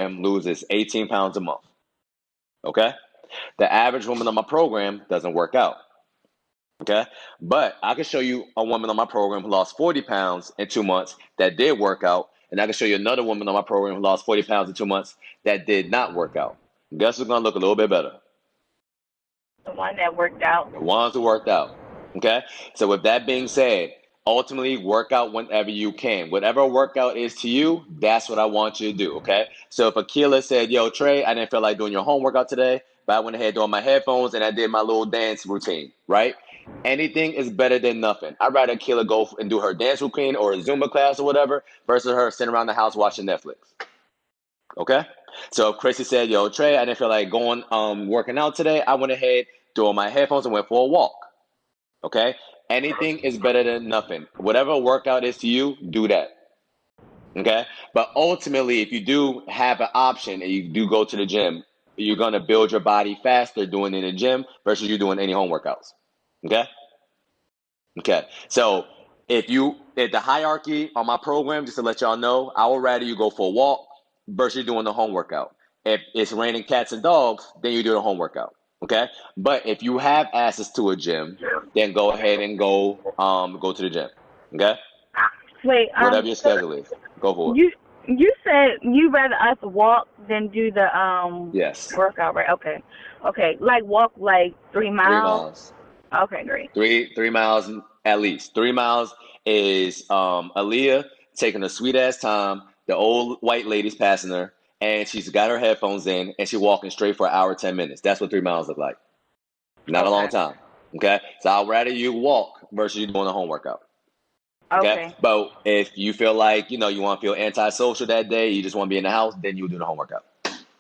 loses 18 pounds a month. Okay? The average woman on my program doesn't work out. Okay? But I can show you a woman on my program who lost 40 pounds in 2 months that did work out. And I can show you another woman on my program who lost 40 pounds in 2 months that did not work out. Guess who's going to look a little bit better? The one that worked out. The ones who worked out. Okay? So with that being said, ultimately work out whenever you can. Whatever workout is to you, that's what I want you to do. Okay? So if Akila said, yo, Trey, I didn't feel like doing your home workout today, but I went ahead doing my headphones and I did my little dance routine, right? Anything is better than nothing. I'd rather Akila go and do her dance routine or a Zumba class or whatever versus her sitting around the house watching Netflix. Okay? So if Chrissy said, yo, Trey, I didn't feel like going working out today, I went ahead, threw on my headphones and went for a walk. Okay? Anything is better than nothing. Whatever workout is to you, do that. Okay? But ultimately, if you do have an option and you do go to the gym, you're going to build your body faster doing it in the gym versus you doing any home workouts. Okay? Okay. So if the hierarchy on my program, just to let y'all know, I would rather you go for a walk versus doing the home workout. If it's raining cats and dogs, then you do the home workout. Okay. But if you have access to a gym, then go ahead and go to the gym. Okay. Wait, Whatever your schedule is, go for it. you said you rather us walk than do the Yes. workout, right? Okay. Okay. Like walk like 3 3 miles. miles. Okay, great. 3 miles at least. 3 miles is Aaliyah taking a sweet ass time. The old white lady's passing her, and she's got her headphones in, and she's walking straight for an hour 10 minutes. That's what 3 miles look like. Not a long Okay. time. Okay, so I'd rather you walk versus you doing a home workout. Okay, Okay. but if you feel like you want to feel antisocial that day, you just want to be in the house, then you do the home workout.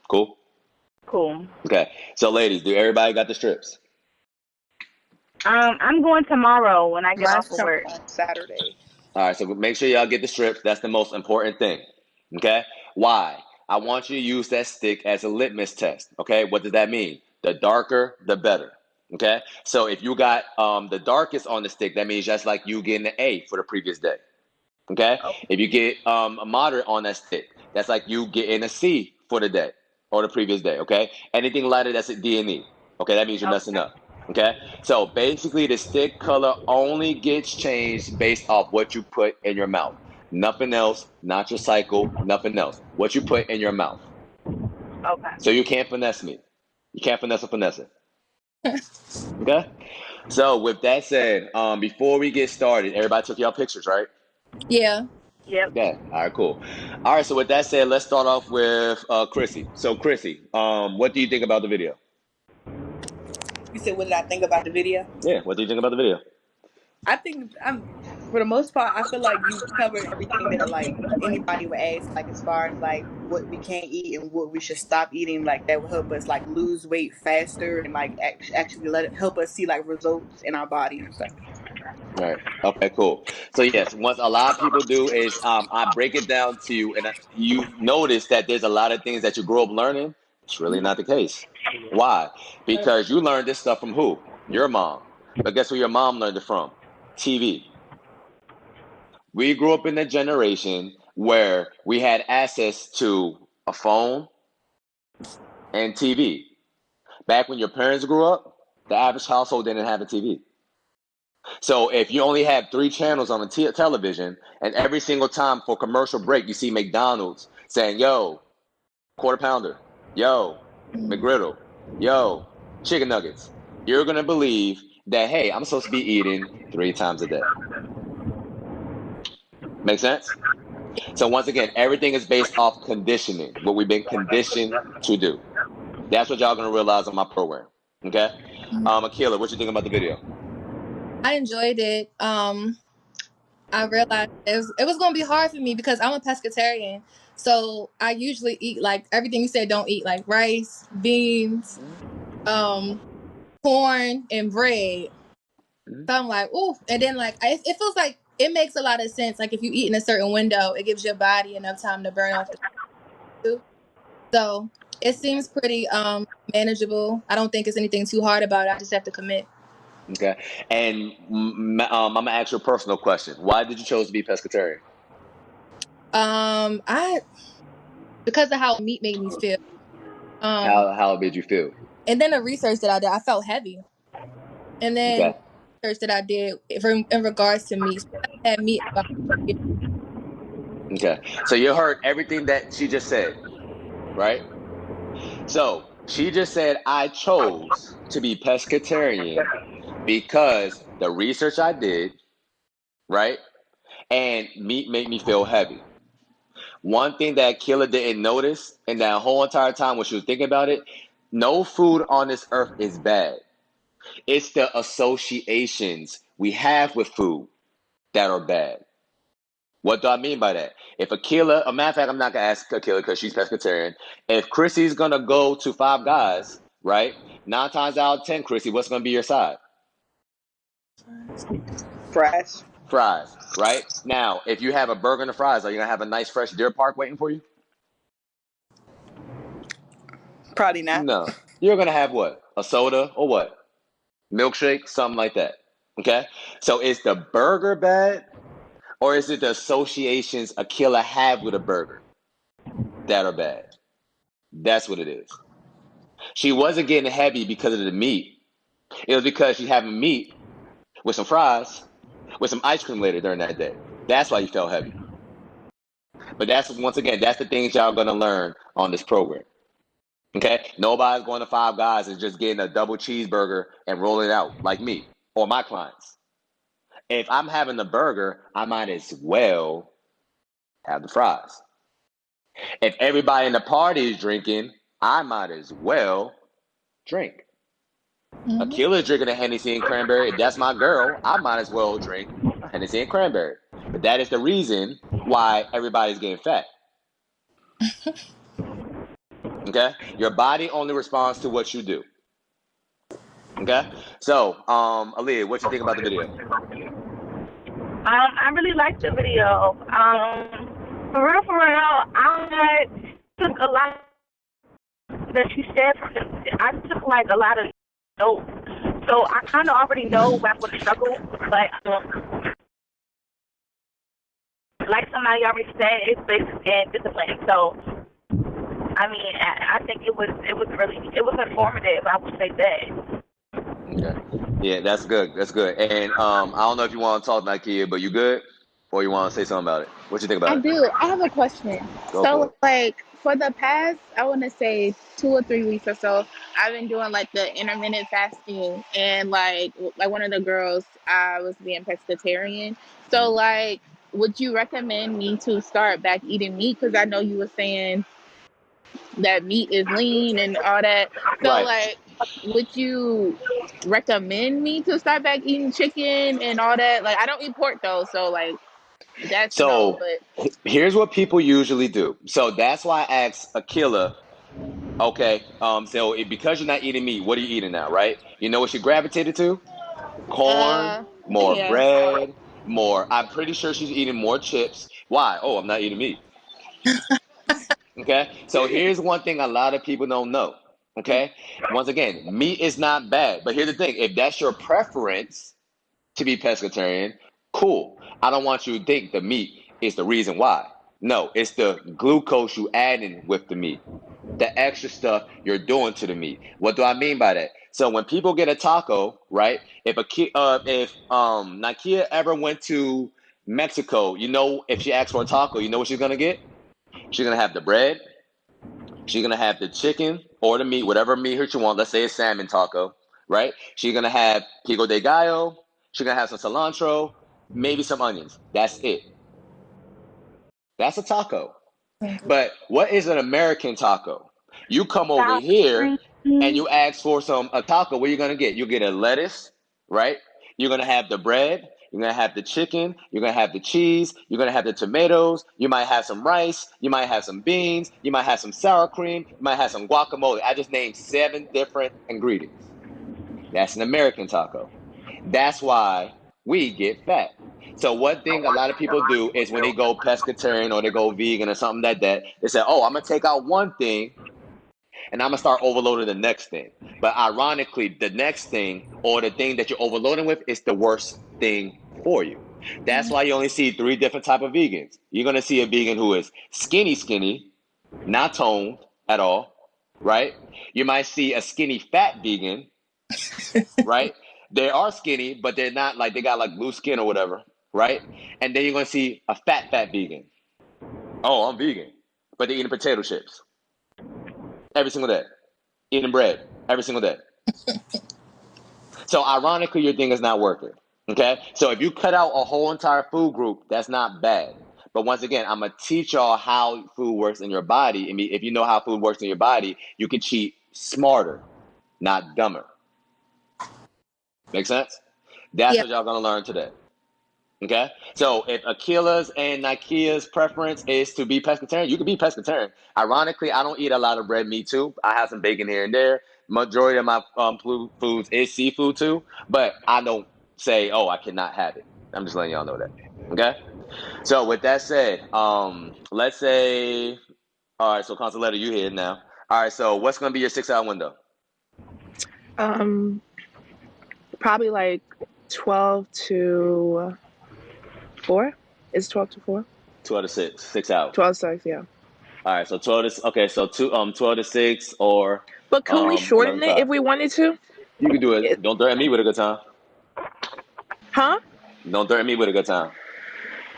Cool. Cool. Okay, so ladies, do everybody got the strips? I'm going tomorrow when I get Mine's off of coming work. on Saturday. All right, so make sure y'all get the strips. That's the most important thing. Okay? Why? I want you to use that stick as a litmus test. Okay? What does that mean? The darker, the better. Okay? So if you got the darkest on the stick, that means just like you getting an A for the previous day. Okay? Okay. If you get a moderate on that stick, that's like you getting a C for the day or the previous day. Okay? Anything lighter, that's a D and E. Okay? That means you're messing Okay. up. Okay, so basically the stick color only gets changed based off what you put in your mouth. Nothing else, not your cycle, nothing else. What you put in your mouth. Okay. So you can't finesse me. You can't finesse it. Okay? So with that said, before we get started, everybody took y'all pictures, right? Yeah. Yep. Okay. All right, cool. All right, so with that said, let's start off with Chrissy. So Chrissy, what do you think about the video? You said, what did I think about the video? Yeah, what do you think about the video? I think for the most part, I feel like you covered everything that like anybody would ask, like as far as like what we can't eat and what we should stop eating. Like that would help us like lose weight faster and like actually let it help us see like results in our body and stuff. All right. Okay, cool. So yes, what a lot of people do is I break it down to you, and you notice that there's a lot of things that you grow up learning. It's really not the case. Why? Because you learned this stuff from who? Your mom. But guess who your mom learned it from? TV. We grew up in a generation where we had access to a phone and TV. Back when your parents grew up, the average household didn't have a TV. So if you only have 3 channels on the television, and every single time for commercial break you see McDonald's saying, "Yo, quarter pounder, yo, McGriddle, yo, chicken nuggets," you're gonna believe that hey, I'm supposed to be eating 3 times a day. Make sense? So once again, everything is based off conditioning, what we've been conditioned to do. That's what y'all gonna realize on my program. Okay, Akila, what you think about the video? I enjoyed it. I realized it was gonna be hard for me because I'm a pescatarian. So I usually eat like everything you said don't eat, like rice, beans, um, corn, and bread. So I'm like, ooh, and then like it feels like it makes a lot of sense. Like if you eat in a certain window, it gives your body enough time to burn off the food. So it seems pretty manageable. I don't think it's anything too hard about it. I just have to commit. Okay, and I'm gonna ask you a personal question. Why did you choose to be pescatarian? I because of how meat made me feel. How it made you feel? And then the research that I did, I felt heavy. And then Okay. research that I did in regards to meat, so I had meat about Okay. So you heard everything that she just said, right? So she just said I chose to be pescatarian because the research I did, right? And meat made me feel heavy. One thing that Killer didn't notice in that whole entire time when she was thinking about it, no food on this earth is bad. It's the associations we have with food that are bad. What do I mean by that? If a matter of fact, I'm not gonna ask Akila because she's pescatarian. If Chrissy's gonna go to Five Guys, right? 9 times out of 10, Chrissy, what's gonna be your side? Fries. Fries, right? Now, if you have a burger and a fries, are you gonna have a nice fresh Deer Park waiting for you? Probably not. No. You're gonna have what? A soda or what? Milkshake, something like that. Okay? So is the burger bad or is it the associations a killer have with a burger that are bad? That's what it is. She wasn't getting heavy because of the meat. It was because she's having meat with some fries, with some ice cream later during that day. That's why you felt heavy. But that's once again, that's the things y'all gonna learn on this program. Okay? Nobody's going to Five Guys and just getting a double cheeseburger and rolling it out like me or my clients. If I'm having the burger, I might as well have the fries. If everybody in the party is drinking, I might as well drink. Mhm. Akila's drinking a Hennessy and cranberry. If that's my girl, I might as well drink a Hennessy and cranberry. But that is the reason why everybody's getting fat. Okay? Your body only responds to what you do. Okay? So, Aaliyah, what you think about the video? I really liked the video. For real, I took a lot that you said. I took like a lot of notes, so I kind of already know where I'm going to struggle. But like somebody already said, it's basic and discipline. So I mean, I think it was informative. I would say that. Okay. Yeah, that's good. That's good. And I don't know if you want to talk about Kia, but you good? Or you want to say something about it? What you think I about it? do. I have a question. Go for So, it. like, for the past, I want to say 2 or 3 weeks or so, I've been doing like the intermittent fasting, and like one of the girls, I was being pescatarian. So, Mhm. like, would you recommend me to start back eating meat? Because I know you were saying that meat is lean and all that. So, Right. like, would you recommend me to start back eating chicken and all that? Like, I don't eat pork though, so like that's no. So But here's what people usually do. So that's why I asked Akila, okay, so because you're not eating meat, what are you eating now, right? You know what she gravitated to? Corn, more yeah. bread, more. I'm pretty sure she's eating more chips. Why? Oh, I'm not eating meat. Okay. So here's one thing a lot of people don't know. Okay. Once again, meat is not bad. But here's the thing, if that's your preference to be pescatarian, cool. I don't want you to think the meat is the reason why. No, it's the glucose you add in with the meat, the extra stuff you're doing to the meat. What do I mean by that? So when people get a taco, right? If Nakia ever went to Mexico, you know, if she asks for a taco, you know what she's gonna get? She's gonna have the bread. She's gonna have the chicken or the meat, whatever meat her she wants. Let's say a salmon taco, right? She's gonna have pico de gallo. She's gonna have some cilantro, maybe some onions. That's it. That's a taco. But what is an American taco? You come over Sour here and cream. you ask for some a taco. What are you gonna get? You get a lettuce, right? You're gonna have the bread. You're gonna have the chicken. You're gonna have the cheese. You're gonna have the tomatoes. You might have some rice. You might have some beans. You might have some sour cream. You might have some guacamole. I just named 7 different ingredients. That's an American taco. That's why we get fat. So one thing a lot of people do is when they go pescatarian or they go vegan or something like that, they say, "Oh, I'm gonna take out one thing and I'm gonna start overloading the next thing." But ironically, the next thing or the thing that you're overloading with is the worst thing for you. That's why you only see 3 different type of vegans. You're gonna see a vegan who is skinny, skinny. not toned at all, right? You might see a skinny fat vegan, right? They are skinny, but they're not like they got like blue skin or whatever, right? And then you're gonna see a fat vegan. Oh, I'm vegan, but they're eating potato chips every single day, eating bread every single day. So ironically, your thing is not working. Okay, so if you cut out a whole entire food group, that's not bad. But once again, I'm gonna teach y'all how food works in your body. I mean, if you know how food works in your body, you can cheat smarter, not dumber. Make sense? That's Yeah. what y'all gonna learn today. Okay, so if Akila's and Nikia's preference is to be pescatarian, you can be pescatarian. Ironically, I don't eat a lot of red meat too. I have some bacon here and there. Majority of my foods is seafood too, but I don't say, oh, I cannot have it. I'm just letting y'all know that. Okay, so with that said, let's say, all right, so Consoletta, you here now. All right, so what's gonna be your 6 hour window? Um, Probably like 12 to 4. Is 12 to 4? 12 to 6, 6 hours. 12 to 6, yeah. All right, so 12 to okay, so 12 to 6 or But could we 11 shorten to it 5. if we wanted to? You can do It, it. Don't threaten me with a good time. huh? Don't threaten me with a good time.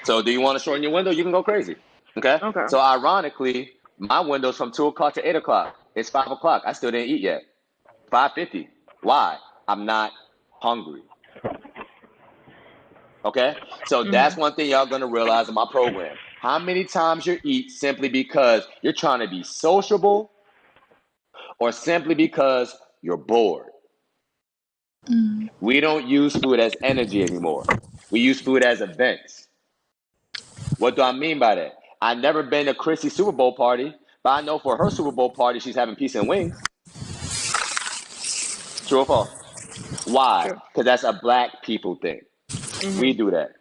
So, do you want to shorten your window? You can go crazy. Okay. Okay. So, ironically, my window's from 2 o'clock to 8 o'clock. It's 5 o'clock. I still didn't eat yet. 5:50. Why? I'm not hungry. Okay. So that's Mhm. one thing y'all gonna realize in my program. How many times you eat simply because you're trying to be sociable or simply because you're bored. Mm. We don't use food as energy anymore. We use food as events. What do I mean by that? I've never been to Chrissy's Super Bowl party, but I know for her Super Bowl party, she's having pizza and wings. True or false? Why? True. Because that's a black people thing. We Mhm. do that.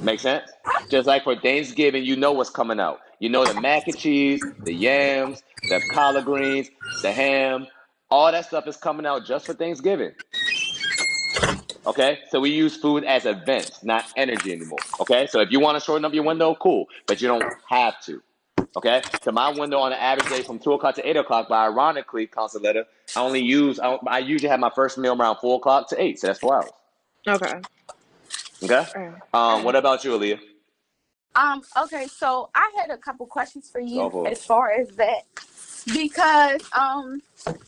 Make sense? Just like for Thanksgiving, you know what's coming out. You know the mac and cheese, the yams, the collard greens, the ham, all that stuff is coming out just for Thanksgiving. Okay, so we use food as events, not energy anymore. Okay, so if you want to shorten up your window, cool, but you don't have to. Okay, so my window on an average day from 2 o'clock to 8 o'clock, but ironically, Consoletta, I usually have my first meal around 4 o'clock to 8, so that's 4 hours. Okay. Okay, All right. what about you, Aaliyah? Okay, so I had a couple questions for Go you for it. as far as that because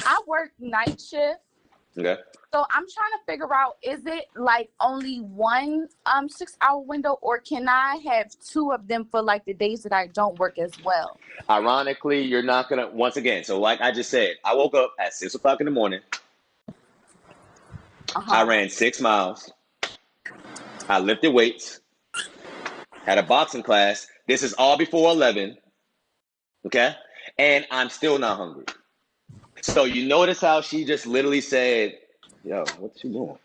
I work night shift. Okay, So I'm trying to figure out, is it like only one 6 hour window, or can I have two of them for like the days that I don't work as well? ironically, you're not gonna once again. So, like I just said, I woke up at 6 o'clock in the morning. I Uh-huh. ran 6 miles. I lifted weights. Had a boxing class. This is all before 11. Okay, and I'm still not hungry. So you notice how she just literally said, "Yo, what's she doing?"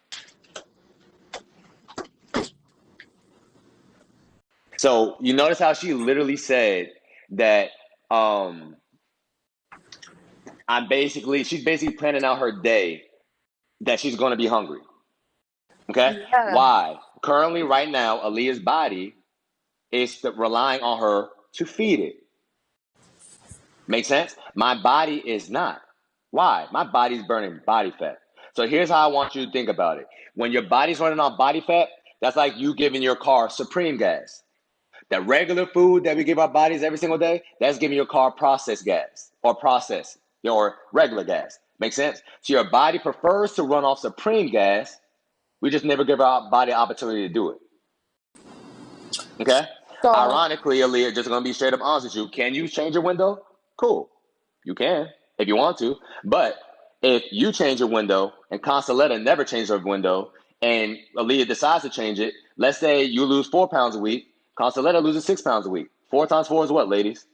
So you notice how she literally said that um she's basically planning out her day that she's going to be hungry. Okay? Yeah. Why? Currently right now Aaliyah's body is relying on her to feed it. Make sense? My body is not. Why? My body's burning body fat. So here's how I want you to think about it. When your body's running on body fat, that's like you giving your car supreme gas. That regular food that we give our bodies every single day, that's giving your car processed gas or processed or regular gas. Make sense? So your body prefers to run off supreme gas. We just never give our body an opportunity to do it. Okay? So Ironically, Aaliyah, just gonna be straight up honest with you. Can you change your window? Cool. You can if you want to. But if you change your window and Consoletta never changed her window and Aaliyah decides to change it, let's say you lose 4 pounds a week, Consoletta loses 6 pounds a week. 4 times 4 is what, ladies?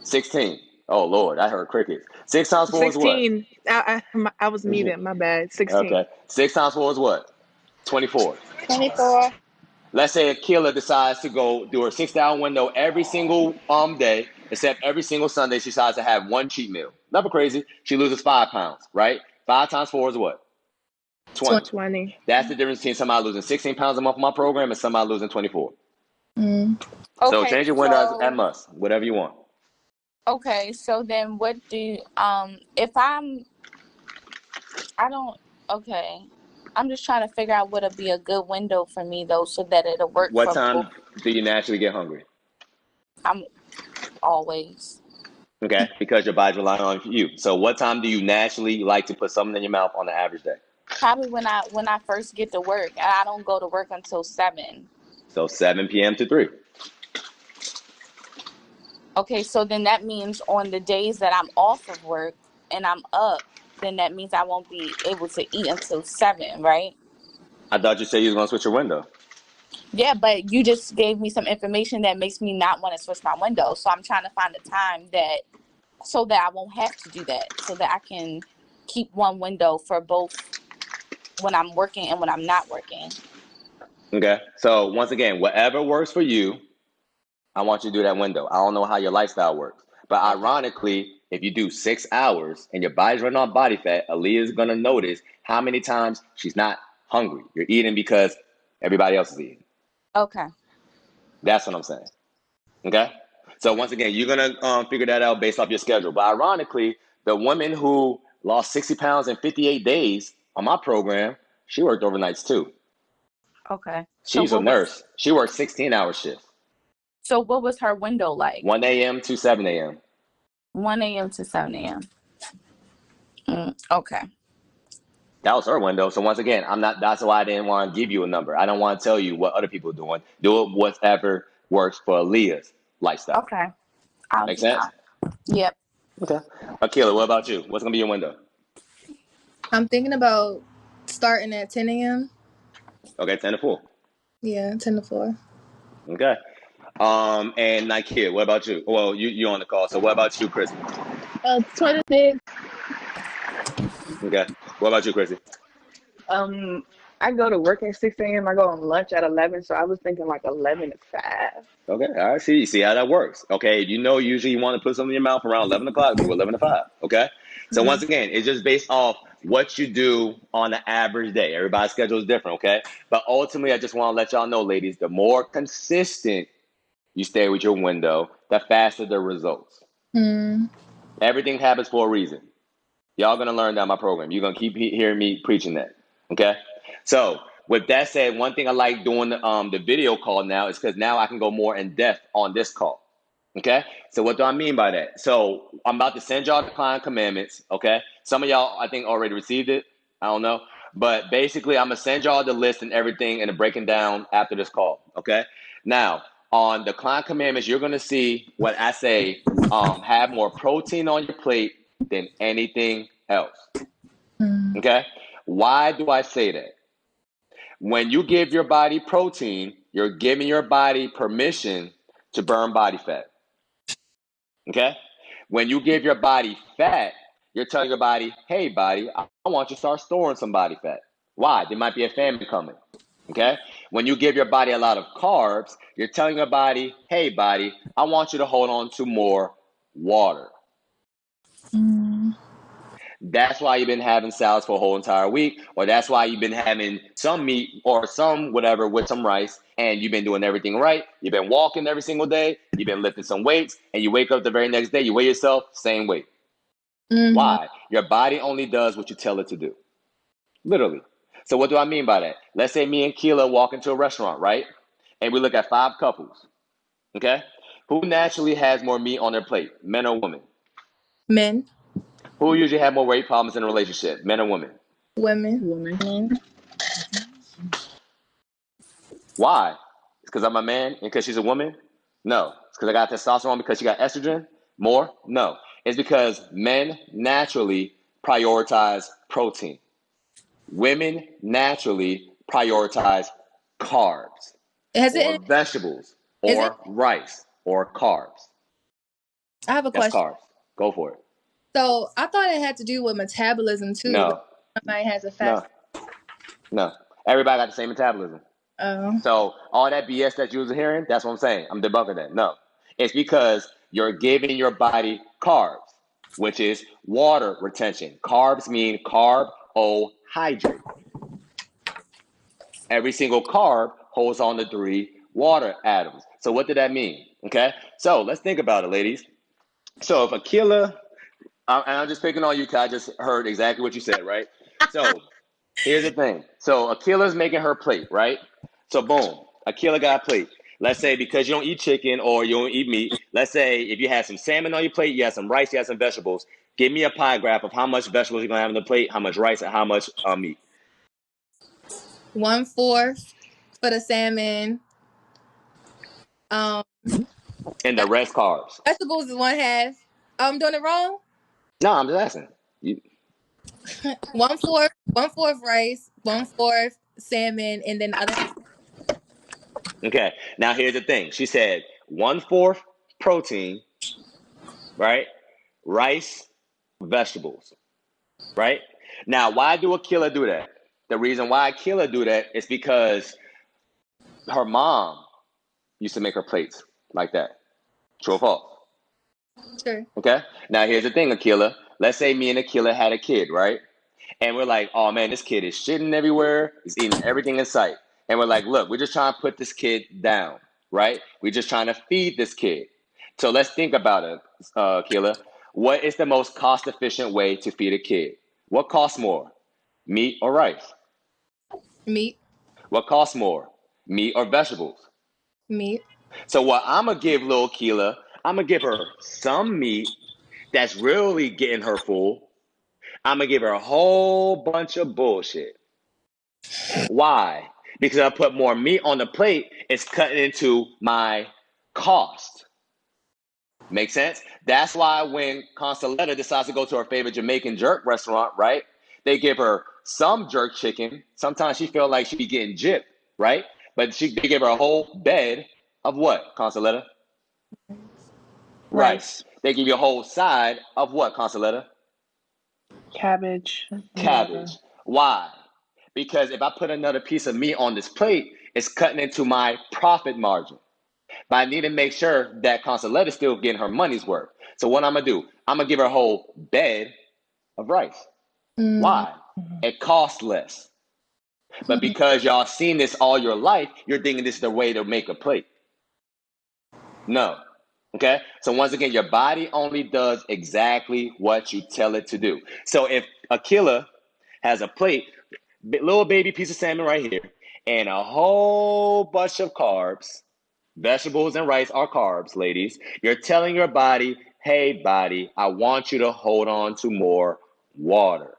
16. Oh Lord, I heard crickets. 6 times 4 is what? 16. I was muted. My bad. 16. Okay. 6 times 4 is what? 24. 24. Let's say Akila decides to go do her 6 hour window every single day, except every single Sunday she decides to have one cheat meal. Never crazy. She loses 5 pounds, right? 5 times 4 is what? 20. 20. That's the difference between somebody losing 16 pounds a month in my program and somebody losing 24. Mm. So Okay, change your windows at so must, whatever you want. okay, so then what do you, if I don't, okay. I'm just trying to figure out what'll be a good window for me though, so that it'll work What for both. time do you naturally get hungry? I'm always Okay, because your body's relying on you. So what time do you naturally like to put something in your mouth on an average day? probably when I first get to work, and I don't go to work until 7. So 7 p.m. to 3. Okay, so then that means on the days that I'm off of work and I'm up, then that means I won't be able to eat until 7, right? I thought you said you was gonna switch your window. Yeah, but you just gave me some information that makes me not want to switch my window. So I'm trying to find a time that so that I won't have to do that, so that I can keep one window for both when I'm working and when I'm not working. Okay. So once again, whatever works for you, I want you to do that window. I don't know how your lifestyle works, but Okay. ironically, if you do 6 hours and your body's running on body fat, Aaliyah's gonna notice how many times she's not hungry. You're eating because everybody else is eating. Okay. That's what I'm saying. Okay. So once again, you're gonna figure that out based off your schedule. But ironically, the woman who lost 60 pounds in 58 days on my program, she worked overnights too. Okay. She's a nurse. She worked 16-hour shifts, So what was her window like? 1 a.m. to 7 a.m. 1 a.m. to 7 a.m. Okay. That was her window. So once again, I'm not. That's why I didn't want to give you a number. I don't want to tell you what other people are doing. Do it whatever works for Aaliyah's lifestyle. Okay. I'll Make do sense? that. Yep. Okay. Akila, what about you? What's gonna be your window? I'm thinking about starting at 10 a.m. Okay, 10 to 4. Yeah, 10 to 4. Okay. And Nikia, what about you? Well, you on the call. So what about you, Chrissy? 26. Okay. What about you, Chrissy? Um, I go to work at 6 a.m. I go on lunch at 11, so I was thinking like 11 is fast. Okay. All right. See how that works. Okay. You know, usually you want to put something in your mouth around 11 o'clock, do 11 to 5. Okay. So Hmm. once again, it's just based off what you do on an average day. Everybody's schedule is different. Okay. But ultimately, I just want to let y'all know, ladies, the more consistent you stay with your window, the faster the results. Mm. Everything happens for a reason. Y'all gonna learn that in my program. You're gonna keep hearing me preaching that. Okay. So with that said, one thing I like doing the video call now is because now I can go more in depth on this call. Okay. So what do I mean by that? So I'm about to send y'all the client commandments. Okay. Some of y'all I think already received it. I don't know. But basically I'm gonna send y'all the list and everything and the breaking down after this call. Okay. Now on the client commandments, you're gonna see what I say, have more protein on your plate than anything else. Mm. Okay? Why do I say that? When you give your body protein, you're giving your body permission to burn body fat. Okay? When you give your body fat, you're telling your body, hey, body, I want you to start storing some body fat. Why? There might be a famine coming. Okay? When you give your body a lot of carbs, you're telling your body, hey, body, I want you to hold on to more water. Mm. That's why you've been having salads for a whole entire week, or that's why you've been having some meat or some whatever with some rice, and you've been doing everything right. You've been walking every single day, you've been lifting some weights, and you wake up the very next day, you weigh yourself, same weight. Mm-hmm. Why? Your body only does what you tell it to do. Literally. So what do I mean by that? Let's say me and Keela walk into a restaurant, right? And we look at 5 couples. Okay? Who naturally has more meat on their plate? Men or women? Men, Who usually have more weight problems in a relationship? Men or women? women. Woman. Why? It's because I'm a man and because she's a woman? No. It's because I got testosterone because she got estrogen? More? No. It's because men naturally prioritize protein. Women naturally prioritize carbs Has or it? vegetables Is it? or rice or carbs. I have a That's question. carbs. Go for it. So I thought it had to do with metabolism too. Like No, somebody has a fast. no, no. Everybody got the same metabolism. Oh. So all that BS that you was hearing, that's what I'm saying. I'm debunking that. No, it's because you're giving your body carbs, which is water retention. Carbs mean carbohydrate. Every single carb holds on to 3 water atoms. So what did that mean? Okay. So let's think about it, ladies. So if Akila, and I'm just picking on you because I just heard exactly what you said, right? So here's the thing. So Akila's making her plate, right? So boom, Akila got a plate. Let's say because you don't eat chicken or you don't eat meat. Let's say if you had some salmon on your plate, you had some rice, you had some vegetables. Give me a pie graph of how much vegetables you're gonna have on the plate, how much rice, and how much meat. 1/4 for the salmon. Um, And the rest carbs. vegetables is 1/2. I'm doing it wrong. No, I'm just asking. You, 1/4 rice, 1/4 salmon, and then the other. okay. Now here's the thing. She said 1/4 protein, right? Rice, vegetables, right? Now, why do Akila do that? The reason why Akila do that is because her mom used to make her plates like that. True or false? Sure. Okay. Now here's the thing, Akila. Let's say me and Akila had a kid, right? And we're like, oh man, this kid is shitting everywhere. He's eating everything in sight. And we're like, look, we're just trying to put this kid down, right? We're just trying to feed this kid. So let's think about it, Akila. What is the most cost efficient way to feed a kid? What costs more, meat or rice? Meat. What costs more, meat or vegetables? Meat. So what I'm gonna give little Keela, I'm gonna give her some meat that's really getting her full. I'm gonna give her a whole bunch of bullshit. Why? Because I put more meat on the plate, it's cutting into my cost. Make sense? That's why when Consoletta decides to go to her favorite Jamaican jerk restaurant, right? They give her some jerk chicken. Sometimes she feel like she be getting gypped, right? But they give her a whole bed of what, Consoletta? Rice, Rice. They give you a whole side of what, Consoletta? Cabbage, whatever. Cabbage. Why? Because if I put another piece of meat on this plate, it's cutting into my profit margin. But I need to make sure that Consoletta is still getting her money's worth. So what I'm gonna do? I'm gonna give her a whole bed of rice. Mm. Why? It costs less. But because y'all seen this all your life, you're thinking this is the way to make a plate. No. Okay? So once again, your body only does exactly what you tell it to do. So if Akila has a plate, little baby piece of salmon right here, and a whole bunch of carbs, vegetables and rice are carbs, ladies. You're telling your body, hey, body, I want you to hold on to more water.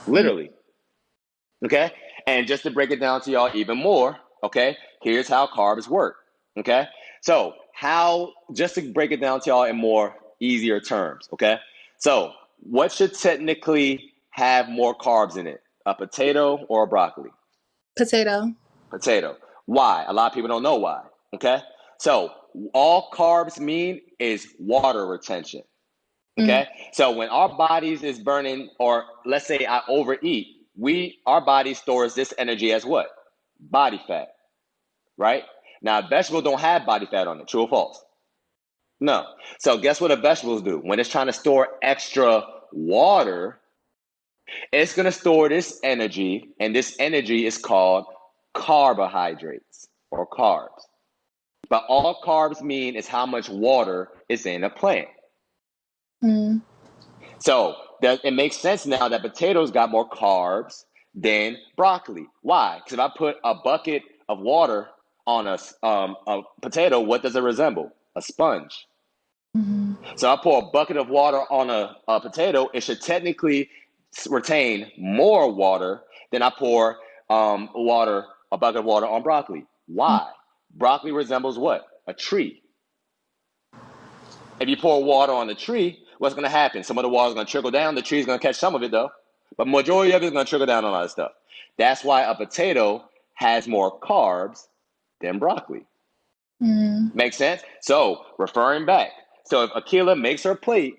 Literally. Okay? And just to break it down to y'all even more, okay, here's how carbs work. Okay? So, just to break it down to y'all in more easier terms, okay? So, what should technically have more carbs in it? A potato or a broccoli? Potato. Potato. Why? A lot of people don't know why. Okay? So, all carbs mean is water retention. Mm. Okay? So, when our bodies is burning, or let's say I overeat, our body stores this energy as what? Body fat. Right? Now, vegetables don't have body fat on it. True or false? No. So, guess what the vegetables do? When it's trying to store extra water, it's going to store this energy, and this energy is called carbohydrates or carbs. But all carbs mean is how much water is in a plant. Mm. So it makes sense now that potatoes got more carbs than broccoli. Why? Because if I put a bucket of water on a potato, what does it resemble? A sponge. Mm. So I pour a bucket of water on a potato, it should technically retain more water than I pour a bucket of water on broccoli. Why? Broccoli resembles what? A tree. If you pour water on the tree, what's going to happen? Some of the water is going to trickle down. The tree is going to catch some of it though, but majority of it is going to trickle down on other stuff. That's why a potato has more carbs than broccoli. Mm. Makes sense? So referring back, so if Akila makes her plate,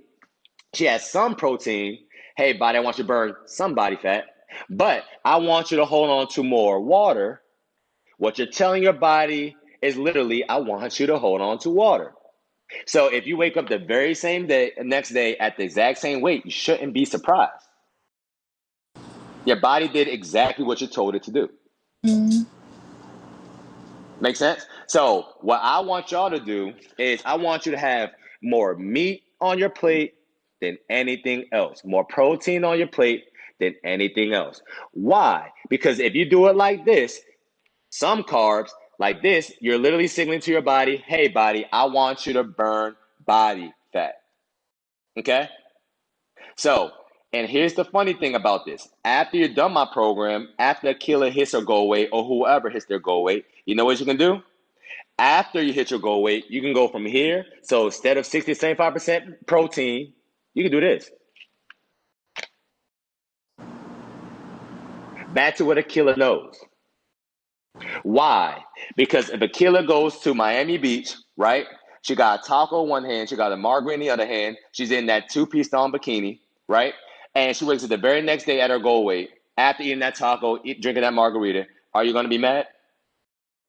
she has some protein. Hey, body, I want you to burn some body fat, but I want you to hold on to more water. What you're telling your body is literally, I want you to hold on to water. So if you wake up the very same day, next day at the exact same weight, you shouldn't be surprised. Your body did exactly what you told it to do. Mm. Make sense? So what I want y'all to do is I want you to have more meat on your plate than anything else, more protein on your plate than anything else. Why? Because if you do it like this, some carbs like this, you're literally signaling to your body, hey, body, I want you to burn body fat. Okay? So, and here's the funny thing about this. After you're done my program, after a killer hits her goal weight or whoever hits their goal weight, you know what you can do? After you hit your goal weight, you can go from here. So instead of 60 to 75% protein, you can do this. Back to what a killer knows. Why? Because if a killer goes to Miami Beach, right? She got a taco in one hand, she got a margarita in the other hand. She's in that two-piece down bikini, right? And she wakes up the very next day at her goal weight after eating that taco, drinking that margarita. Are you going to be mad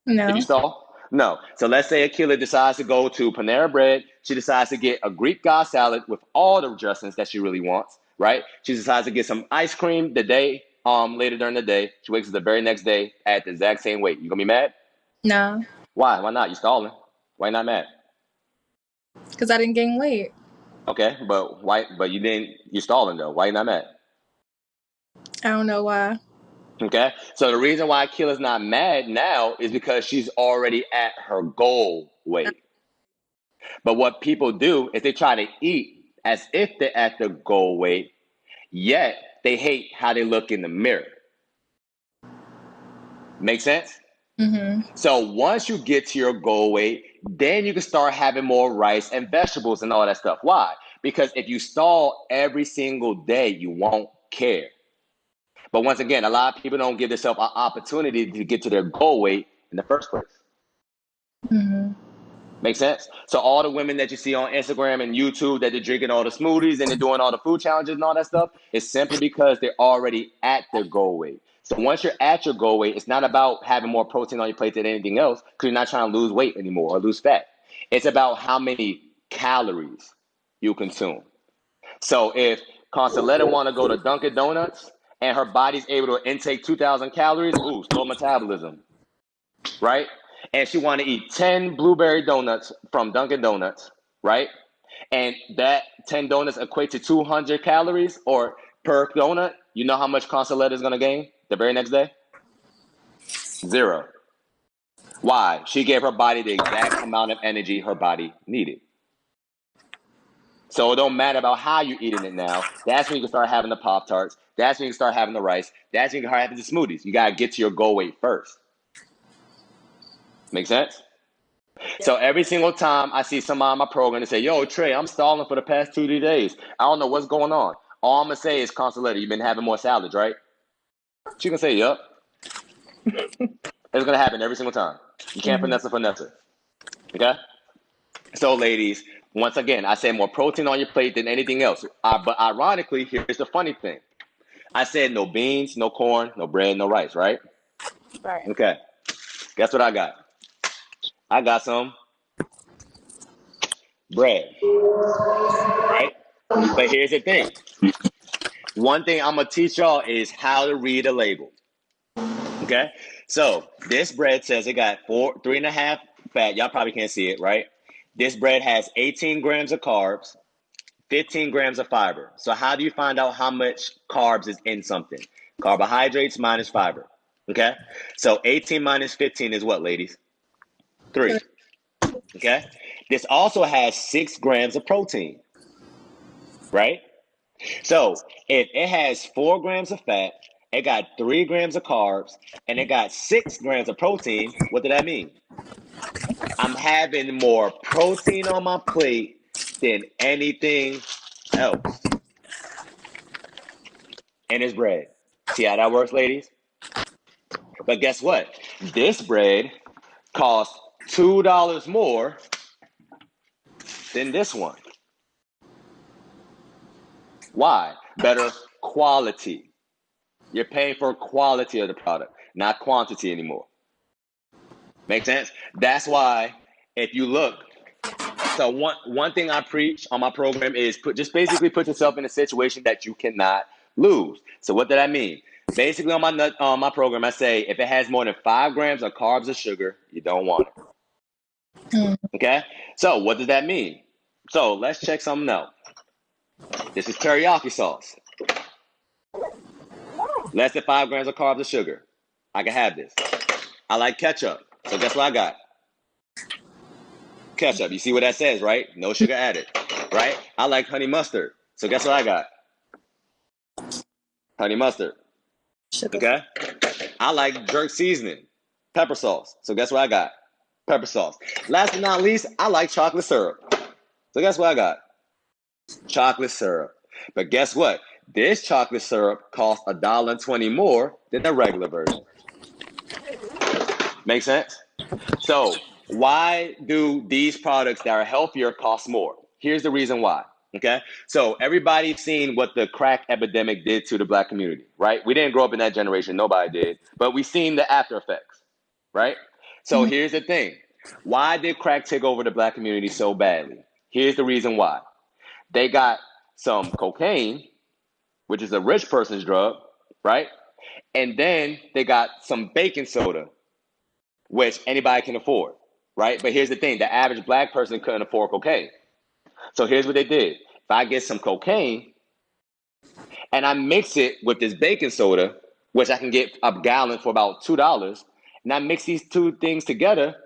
if you No. stall? No. So let's say a killer decides to go to Panera Bread. She decides to get a Greek God salad with all the dressings that she really wants, right? She decides to get some ice cream the day later during the day. She wakes up the very next day at the exact same weight. You gonna be mad? No. Why? Why not? You stalling. Why not mad? Because I didn't gain weight. Okay, but why? But you didn't. You stalling though. Why you not mad? I don't know why. Okay, so the reason why Akila's not mad now is because she's already at her goal weight. But what people do is they try to eat as if they're at the goal weight, yet they hate how they look in the mirror. Make sense? Mm-hmm. So once you get to your goal weight, then you can start having more rice and vegetables and all that stuff. Why? Because if you stall every single day, you won't care. But once again, a lot of people don't give themselves an opportunity to get to their goal weight in the first place. Mm-hmm. Make sense? So all the women that you see on Instagram and YouTube that they're drinking all the smoothies and they're doing all the food challenges and all that stuff, is simply because they're already at their goal weight. So once you're at your goal weight, it's not about having more protein on your plate than anything else because you're not trying to lose weight anymore or lose fat. It's about how many calories you consume. So if Consoletta want to go to Dunkin' Donuts and her body's able to intake 2,000 calories, ooh, slow metabolism, right? And she want to eat 10 blueberry donuts from Dunkin' Donuts, right? And that 10 donuts equate to 200 calories or per donut. You know how much Consoletta is going to gain the very next day? Zero. Why? She gave her body the exact amount of energy her body needed. So it don't matter about how you're eating it now. That's when you can start having the Pop Tarts. That's when you can start having the rice. That's when you can start having the smoothies. You gotta get to your goal weight first. Make sense? So every single time I see somebody on my program and say, "Yo, Trey, I'm stalling for the past 2 days. I don't know what's going on." All I'm gonna say is, "Consoletta, you've been having more salads, right?" She gonna say, "Yup." It's gonna happen every single time. You can't Mm-hmm. finesse it. Okay? So, ladies, once again, I say more protein on your plate than anything else. But ironically, here's the funny thing. I said no beans, no corn, no bread, no rice, right? Right. Okay. Guess what I got? I got some bread, right? But here's the thing. One thing I'm gonna teach y'all is how to read a label. Okay? So this bread says it got 3.5 fat. Y'all probably can't see it, right? This bread has 18 grams of carbs, 15 grams of fiber. So how do you find out how much carbs is in something? Carbohydrates minus fiber. Okay? So 18 minus 15 is what, ladies? 3. Okay? This also has 6 grams of protein, right? So if it has 4 grams of fat, it got 3 grams of carbs, and it got 6 grams of protein, what did that mean? I'm having more protein on my plate than anything else. And it's bread. See how that works, ladies? But guess what? This bread costs $2 more than this one. Why? Better quality. You're paying for quality of the product, not quantity anymore. Make sense? That's why if you look, so one thing I preach on my program is just basically put yourself in a situation that you cannot lose. So what did I mean? Basically, on my program, I say if it has more than 5 grams of carbs or sugar, you don't want it. Mm. Okay. So what does that mean? So let's check something out. This is teriyaki sauce. Less than 5 grams of carbs or sugar. I can have this. I like ketchup. So guess what I got? Ketchup. You see what that says, right? No sugar added. Right? I like honey mustard. So guess what I got? Honey mustard. Sugar. Okay? I like jerk seasoning. Pepper sauce. So guess what I got? Pepper sauce. Last but not least, I like chocolate syrup. So guess what I got? Chocolate syrup. But guess what? This chocolate syrup costs $1.20 more than the regular version. Make sense? So why do these products that are healthier cost more? Here's the reason why. Okay. So everybody's seen what the crack epidemic did to the black community, right? We didn't grow up in that generation. Nobody did. But we've seen the after effects, right? So Mhm. here's the thing. Why did crack take over the black community so badly? Here's the reason why. They got some cocaine, which is a rich person's drug, right? And then they got some baking soda, which anybody can afford, right? But here's the thing, the average black person couldn't afford cocaine. So here's what they did. If I get some cocaine and I mix it with this baking soda, which I can get a gallon for about $2, and I mix these two things together,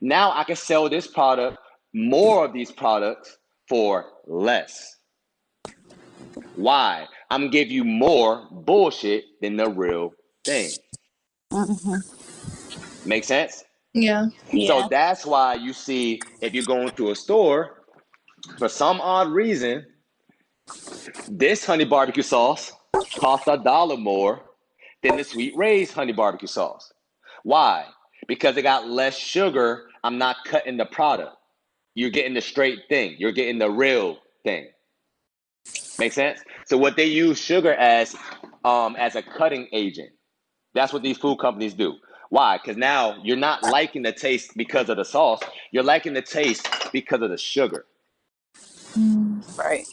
now I can sell this product, more of these products for less. Why? I'm gonna give you more bullshit than the real thing. Make sense? Yeah. So Yeah. that's why you see if you're going to a store, for some odd reason, this honey barbecue sauce costs $1 more than the Sweet Ray's honey barbecue sauce. Why? Because it got less sugar. I'm not cutting the product. You're getting the straight thing. You're getting the real thing. Make sense? So what they use sugar as a cutting agent. That's what these food companies do. Why? Because now you're not liking the taste because of the sauce. You're liking the taste because of the sugar. Mm. Right.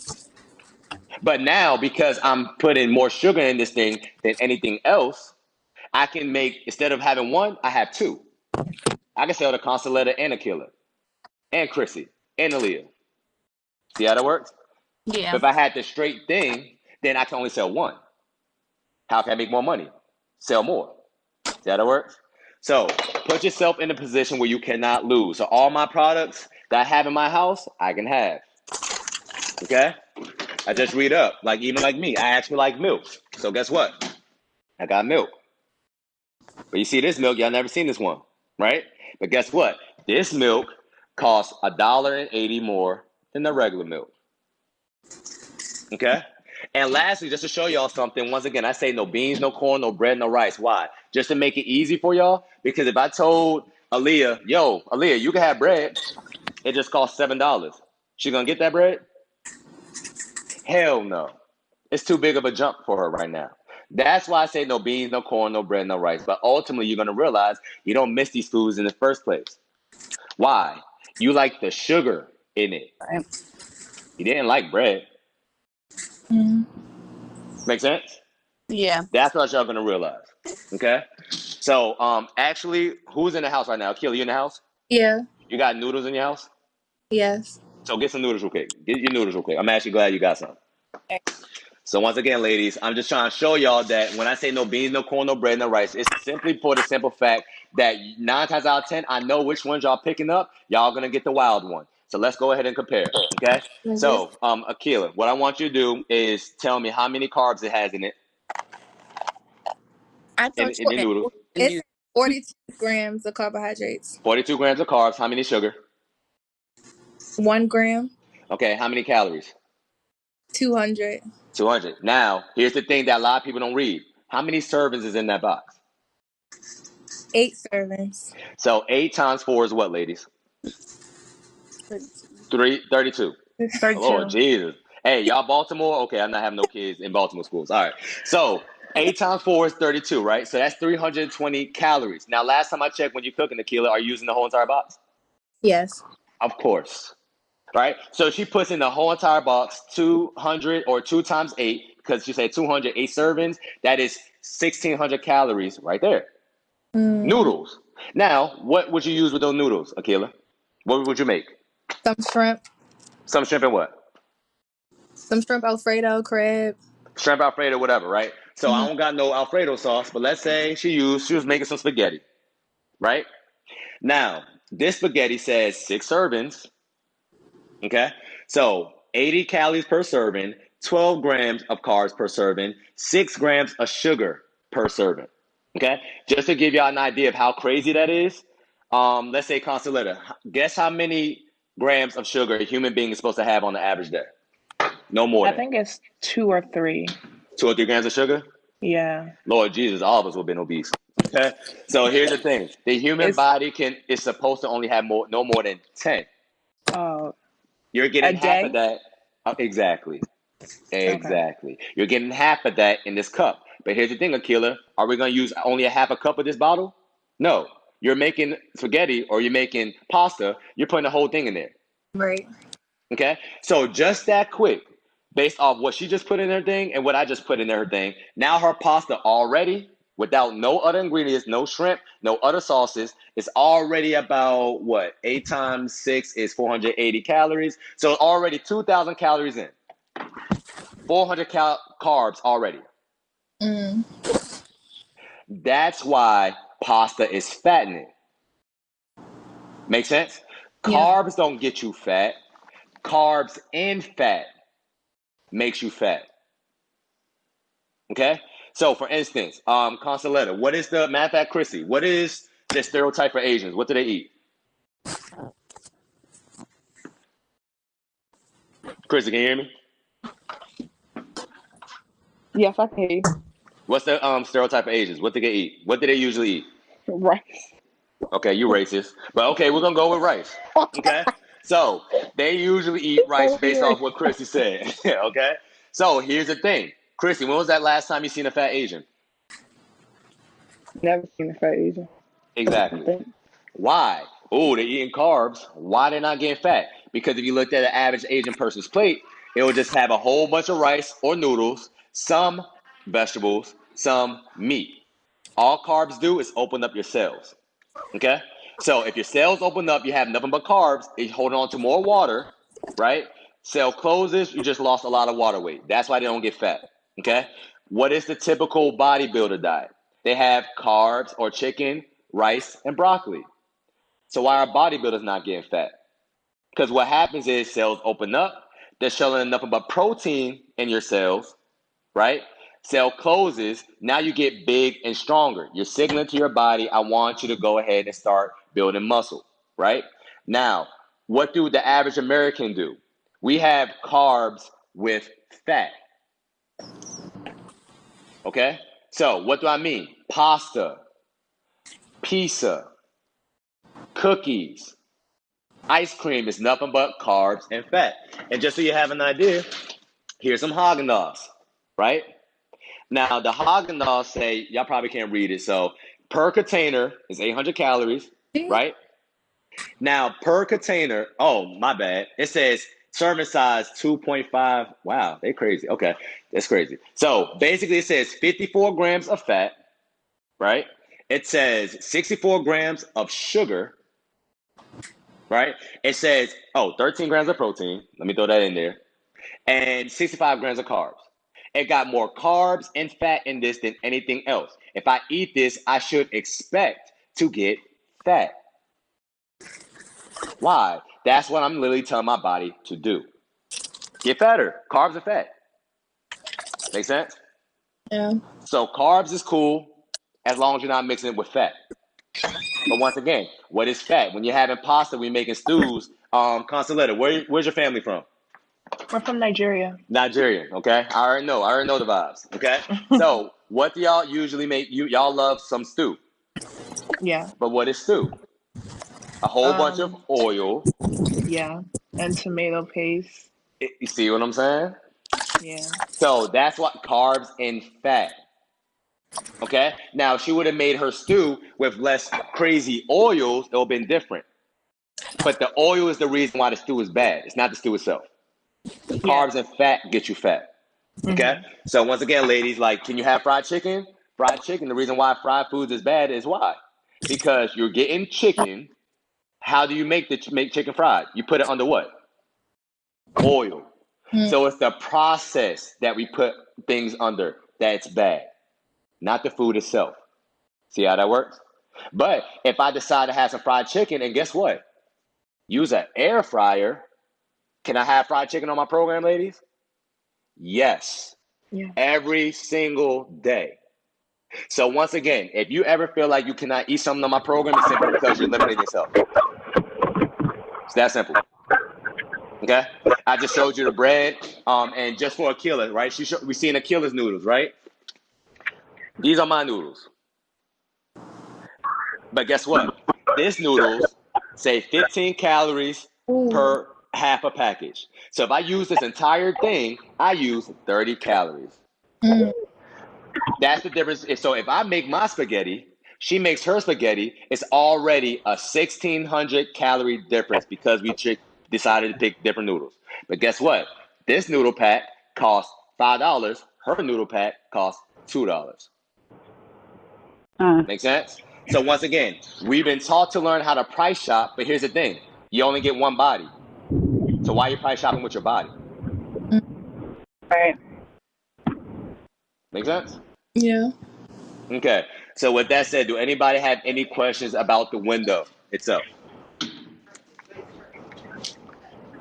But now, because I'm putting more sugar in this thing than anything else, I can make, instead of having one, I have two. I can sell the Consoletta and a Killer, and Chrissy, and Aaliyah. See how that works? Yeah. But if I had the straight thing, then I can only sell one. How can I make more money? Sell more. See how that works? So put yourself in a position where you cannot lose. So all my products that I have in my house, I can have. Okay? I just read up. Like even like me, I actually like milk. So guess what? I got milk. But you see this milk, y'all never seen this one, right? But guess what? This milk costs $1.80 more than the regular milk. Okay? And lastly, just to show y'all something, once again, I say no beans, no corn, no bread, no rice. Why? Just to make it easy for y'all. Because if I told Aaliyah, yo, Aaliyah, you can have bread, it just costs $7. She gonna get that bread? Hell no. It's too big of a jump for her right now. That's why I say no beans, no corn, no bread, no rice. But ultimately, you're gonna realize you don't miss these foods in the first place. Why? You like the sugar in it. Right. You didn't like bread. Mm. Make sense? Yeah. That's what y'all gonna realize. Okay. So, actually, who's in the house right now? Akil, you in the house? Yeah. You got noodles in your house? Yes. So get some noodles real quick. Get your noodles real quick. I'm actually glad you got some. So once again, ladies, I'm just trying to show y'all that when I say no beans, no corn, no bread, no rice, it's simply for the simple fact that 9 times out of 10, I know which ones y'all picking up. Y'all gonna get the wild one. So let's go ahead and compare. Okay. Okay. So, Akila, what I want you to do is tell me how many carbs it has in it I thought in you the said noodles. It's you 42 grams of carbohydrates. 42 grams of carbs. How many sugar? 1 gram. Okay. How many calories? 200. 200. Now, here's the thing that a lot of people don't read. How many servings is in that box? 8 servings. So 8 times 4 is what, ladies? 32. Lord 32. Jesus. Hey, y'all Baltimore? Okay, I'm not having no kids in Baltimore schools. All right. So 8 times 4 is 32, right? So that's 320 calories. Now, last time I checked, when you're cooking the kilo, are you using the whole entire box? Yes. Of course. Right? So she puts in the whole entire box, 200 or 2 times 8, because she said 208 servings. That is 1,600 calories right there. Mm. Noodles. Now, what would you use with those noodles, Akila? What would you make? Some shrimp. Some shrimp and what? Some shrimp Alfredo, crab. Shrimp Alfredo, whatever, right? So I Hmm. don't got no Alfredo sauce, but let's say she was making some spaghetti, right? Now, this spaghetti says 6 servings, okay? So 80 calories per serving, 12 grams of carbs per serving, 6 grams of sugar per serving, okay? Just to give y'all an idea of how crazy that is, let's say Consoletta, guess how many grams of sugar a human being is supposed to have on the average day? No more I than think it's 2 or 3. 2 or 3 grams of sugar? Yeah. Lord Jesus, all of us would have been obese. Okay, so here's the thing: the human It's body is supposed to only have no more than 10. uh You're a getting half of day. that. Exactly, Okay. exactly. You're getting half of that in this cup. But here's the thing, Akila: are we gonna use only a half a cup of this bottle? No. You're making spaghetti or you're making pasta. You're putting the whole thing in there. Right. Okay, so just that quick, based off what she just put in her thing and what I just put in her thing, now her pasta already, without no other ingredients, no shrimp, no other sauces, is already about what? 8 times 6 is 480 calories. So already 2,000 calories in, 400 carbs already. Mm. That's why pasta is fattening. Make sense? Yeah. Carbs don't get you fat. Carbs and fat makes you fat. Okay? So, for instance, Consoletta, what is the, matter of fact, Chrissy, what is the stereotype for Asians? What do they eat? Chrissy, can you hear me? Yes, I can hear you. What's the stereotype for Asians? What do they eat? What do they usually eat? Rice. Okay, you racist. But okay, we're going to go with rice. Okay? So, they usually eat rice Over based here. off what Chrissy said. Okay? So, here's the thing. Chrissy, when was that last time you seen a fat Asian? Never seen a fat Asian. I Exactly. think. Why? Oh, they're eating carbs. Why they're not getting fat? Because if you looked at an average Asian person's plate, it will just have a whole bunch of rice or noodles, some vegetables, some meat. All carbs do is open up your cells. Okay? So if your cells open up, you have nothing but carbs, you're holding on to more water, right? Cell closes, you just lost a lot of water weight. That's why they don't get fat. Okay? What is the typical bodybuilder diet? They have carbs or chicken, rice, and broccoli. So why are bodybuilders not getting fat? Because what happens is cells open up, they're showing nothing but protein in your cells, right? Cell closes, now you get big and stronger. You're signaling to your body, I want you to go ahead and start building muscle, right? Now, what do the average American do? We have carbs with fat, okay? So what do I mean? Pasta, pizza, cookies, ice cream is nothing but carbs and fat. And just so you have an idea, here's some Haagen-Dazs, right? Now, the Haagen-Dazs say, y'all probably can't read it, so per container is 800 calories, right? Now, per container, oh, my bad. It says serving size 2.5. Wow, they crazy. Okay, that's crazy. So basically, it says 54 grams of fat, right? It says 64 grams of sugar, right? It says, oh, 13 grams of protein. Let me throw that in there. And 65 grams of carbs. It got more carbs and fat in this than anything else. If I eat this, I should expect to get fat. Why? That's what I'm literally telling my body to do. Get fatter. Carbs are fat. Make sense? Yeah. So carbs is cool as long as you're not mixing it with fat. But once again, what is fat? When you're having pasta, we're making stews. Consoletta, where's your family from? We're from Nigeria. Nigerian, okay? I already know. I already know the vibes, okay? So, what do y'all usually make? Y'all love some stew. Yeah. But what is stew? A whole bunch of Um. oil. Yeah. And tomato paste. You see what I'm saying? Yeah. So, that's what carbs and fat, okay? Now, if she would have made her stew with less crazy oils, it would have been different. But the oil is the reason why the stew is bad. It's not the stew itself. Yeah. Carbs and fat get you fat. Okay. Mhm. So once again, ladies, like, can you have fried chicken? fried chicken. The reason why fried foods is bad is why? Because you're getting chicken. How do you make chicken fried? You put it under what? Oil. Mm. So it's the process that we put things under that's bad, not the food itself. See how that works? But if I decide to have some fried chicken, and guess what? Use an air fryer. Can I have fried chicken on my program, ladies? Yes. Yeah. Every single day. So once again, if you ever feel like you cannot eat something on my program, it's simply because you're limiting yourself. It's that simple. Okay? I just showed you the bread, and just for Akila, right? We seen Akila's noodles, right? These are my noodles. But guess what? This noodles say 15 calories per half a package. So if I use this entire thing, I use 30 calories. Mm. That's the difference. So if I make my spaghetti, she makes her spaghetti, it's already a 1,600 calorie difference because we decided to pick different noodles. But guess what? This noodle pack costs $5. Her noodle pack costs $2. Make sense? So once again, we've been taught to learn how to price shop, but here's the thing. You only get one body. So why are you price shopping with your body? Right. Make sense? Yeah. Okay. So with that said, do anybody have any questions about the window itself?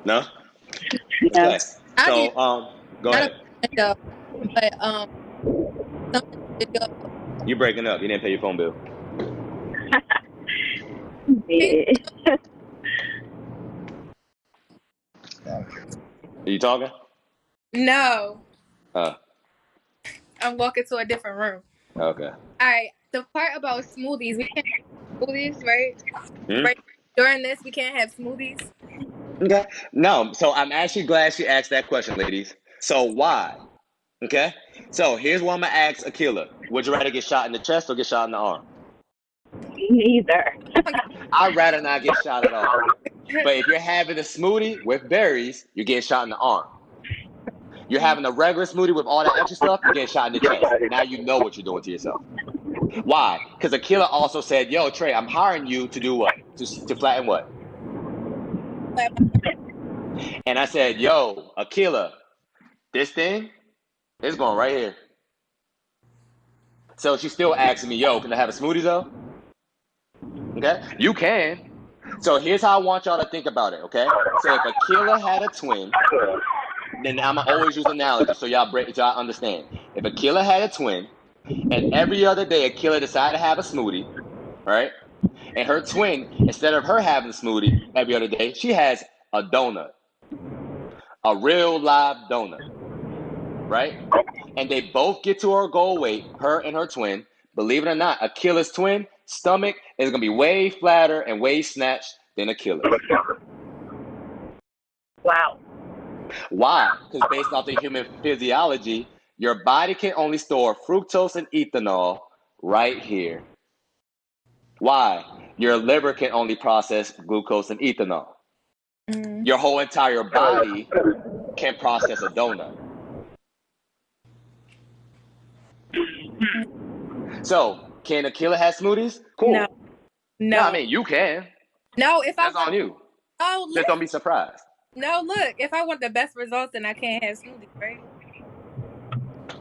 No? Yeah. Okay. I do So go not ahead. a window, but something in the video. You're breaking up. You didn't pay your phone bill. Yeah. Are you talking? No, Uh, I'm walking to a different room. okay. All right. The part about smoothies, we can't have smoothies, right? Hmm? Right. During this, we can't have smoothies. Okay. No. So I'm actually glad she asked that question, ladies. So why? Okay. So here's what I'm gonna ask Akila. Would you rather get shot in the chest or get shot in the arm? Neither. I'd rather not get shot at all. But if you're having a smoothie with berries, you're getting shot in the arm. You're having a regular smoothie with all that extra stuff, you're getting shot in the chest. Now you know what you're doing to yourself. Why? Because Akila also said, yo, Trey, I'm hiring you to do what? To flatten what? And I said, yo, Akila, this thing is going right here. So she's still asking me, yo, can I have a smoothie though? Okay, you can. So here's how I want y'all to think about it, okay? So if Akila had a twin, then I'm gonna always use analogy so y'all understand. If Akila had a twin, and every other day Akila decided to have a smoothie, right? And her twin, instead of her having a smoothie every other day, she has a donut, a real live donut, right? And they both get to her goal weight, her and her twin. Believe it or not, Akila's twin stomach is gonna be way flatter and way snatched than Akila's. Wow. Why? Because based off the human physiology, your body can only store fructose and ethanol right here. Why? Your liver can only process glucose and ethanol. Mm. Your whole entire body can process a donut. So, can Akila have smoothies? Cool. No, No, I no, mean, you can. no. If I That's want, on you. oh Just look, don't be surprised. no look. If I want the best results, then I can't have smoothies, right?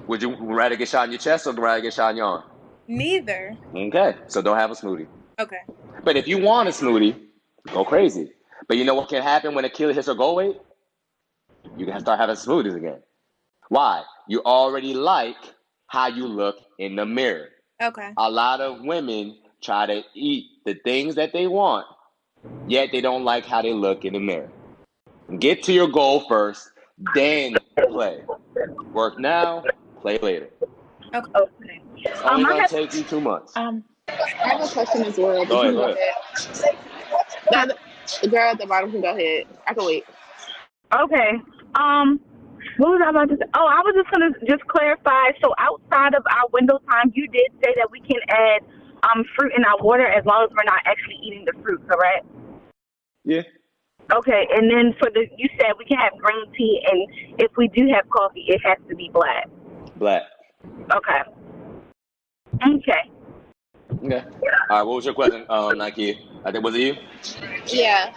Would you rather get shot in your chest or rather get shot in your arm? Neither. Okay, so don't have a smoothie. Okay. But if you want a smoothie, go crazy. But you know what can happen when Akila hits her goal weight? You can start having smoothies again. Why? You already like how you look in the mirror. Okay. A lot of women try to eat the things that they want, yet they don't like how they look in the mirror. Get to your goal first, then play. Work now, play later. Okay. Okay. It's only I going have to take you 2 months. I have a question as well, but Go you ahead, can go go ahead. ahead. The girl at the bottom can go ahead. I can wait. okay. What was I about to say? Oh, I was just gonna clarify. So outside of our window time, you did say that we can add fruit in our water as long as we're not actually eating the fruit, correct? Yeah. Okay, and then you said we can have green tea, and if we do have coffee, it has to be black. Black. Okay. Okay. Okay. All right. What was your question, Nike? I think was it you? Yeah.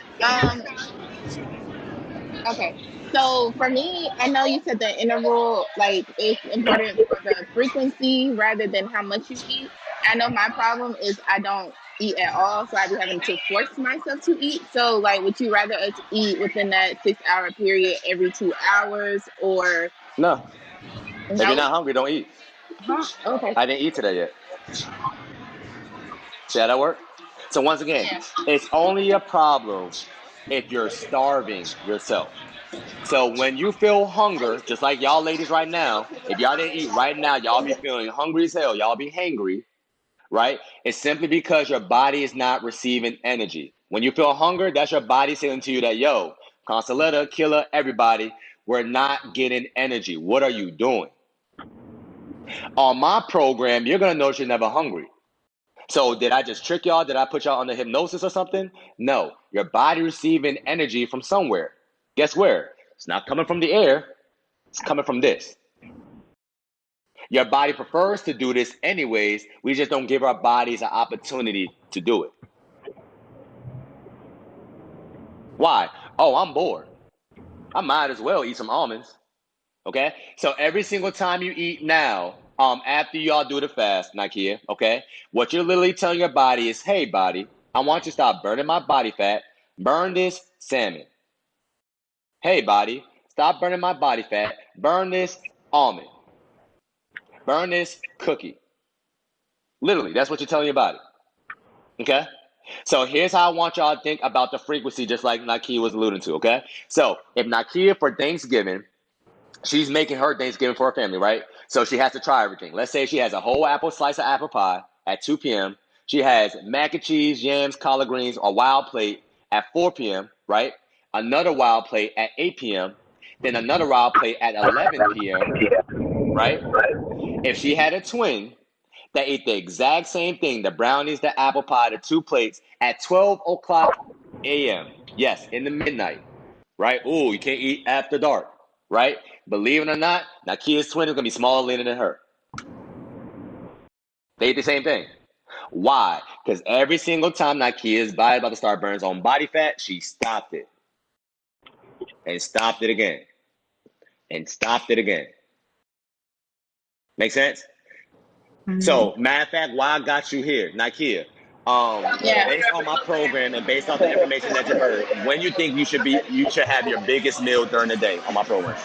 Okay. So for me, I know you said the interval, like it's important for the frequency rather than how much you eat. I know my problem is I don't eat at all, so I be having to force myself to eat. So like, would you rather us eat within that 6 hour period every 2 hours or No. If you're no? not hungry, don't eat. Huh? Okay. I didn't eat today yet. See how that work? So once again, Yeah. it's only a problem if you're starving yourself. So when you feel hunger, just like y'all ladies right now, if y'all didn't eat right now, y'all be feeling hungry as hell. Y'all be hangry, right? It's simply because your body is not receiving energy. When you feel hunger, that's your body saying to you that, yo, Consoletta, Killer, everybody, we're not getting energy. What are you doing? On my program, you're going to notice you're never hungry. So did I just trick y'all? Did I put y'all under hypnosis or something? No. Your body receiving energy from somewhere. Guess where? It's not coming from the air. It's coming from this. Your body prefers to do this anyways. We just don't give our bodies an opportunity to do it. Why? Oh, I'm bored. I might as well eat some almonds. Okay? So every single time you eat now, after y'all do the fast, Nakia, okay, what you're literally telling your body is, hey, body, I want you to stop burning my body fat. Burn this salmon. Hey, body, stop burning my body fat. Burn this almond. Burn this cookie. Literally, that's what you're telling your body. Okay? So here's how I want y'all to think about the frequency, just like Nakia was alluding to, okay? So if Nakia for Thanksgiving, she's making her Thanksgiving for her family, right? So she has to try everything. Let's say she has a whole apple slice of apple pie at 2 p.m. She has mac and cheese, yams, collard greens, a wild plate at 4 p.m., right? Another wild plate at 8 p.m., then another wild plate at 11 p.m., right? If she had a twin that ate the exact same thing, the brownies, the apple pie, the two plates at 12 o'clock a.m., yes, in the midnight, right? Ooh, you can't eat after dark, right? Believe it or not, Nakia's twin is going to be smaller later than her. They eat the same thing. Why? Because every single time Nakia's body about to start burning its own body fat, she stopped it. And stopped it again. And stopped it again. Make sense? So, matter of fact, why I got you here, Nakia, Yeah. based on my program and based off the information that you heard, when you think you should have your biggest meal during the day on my program.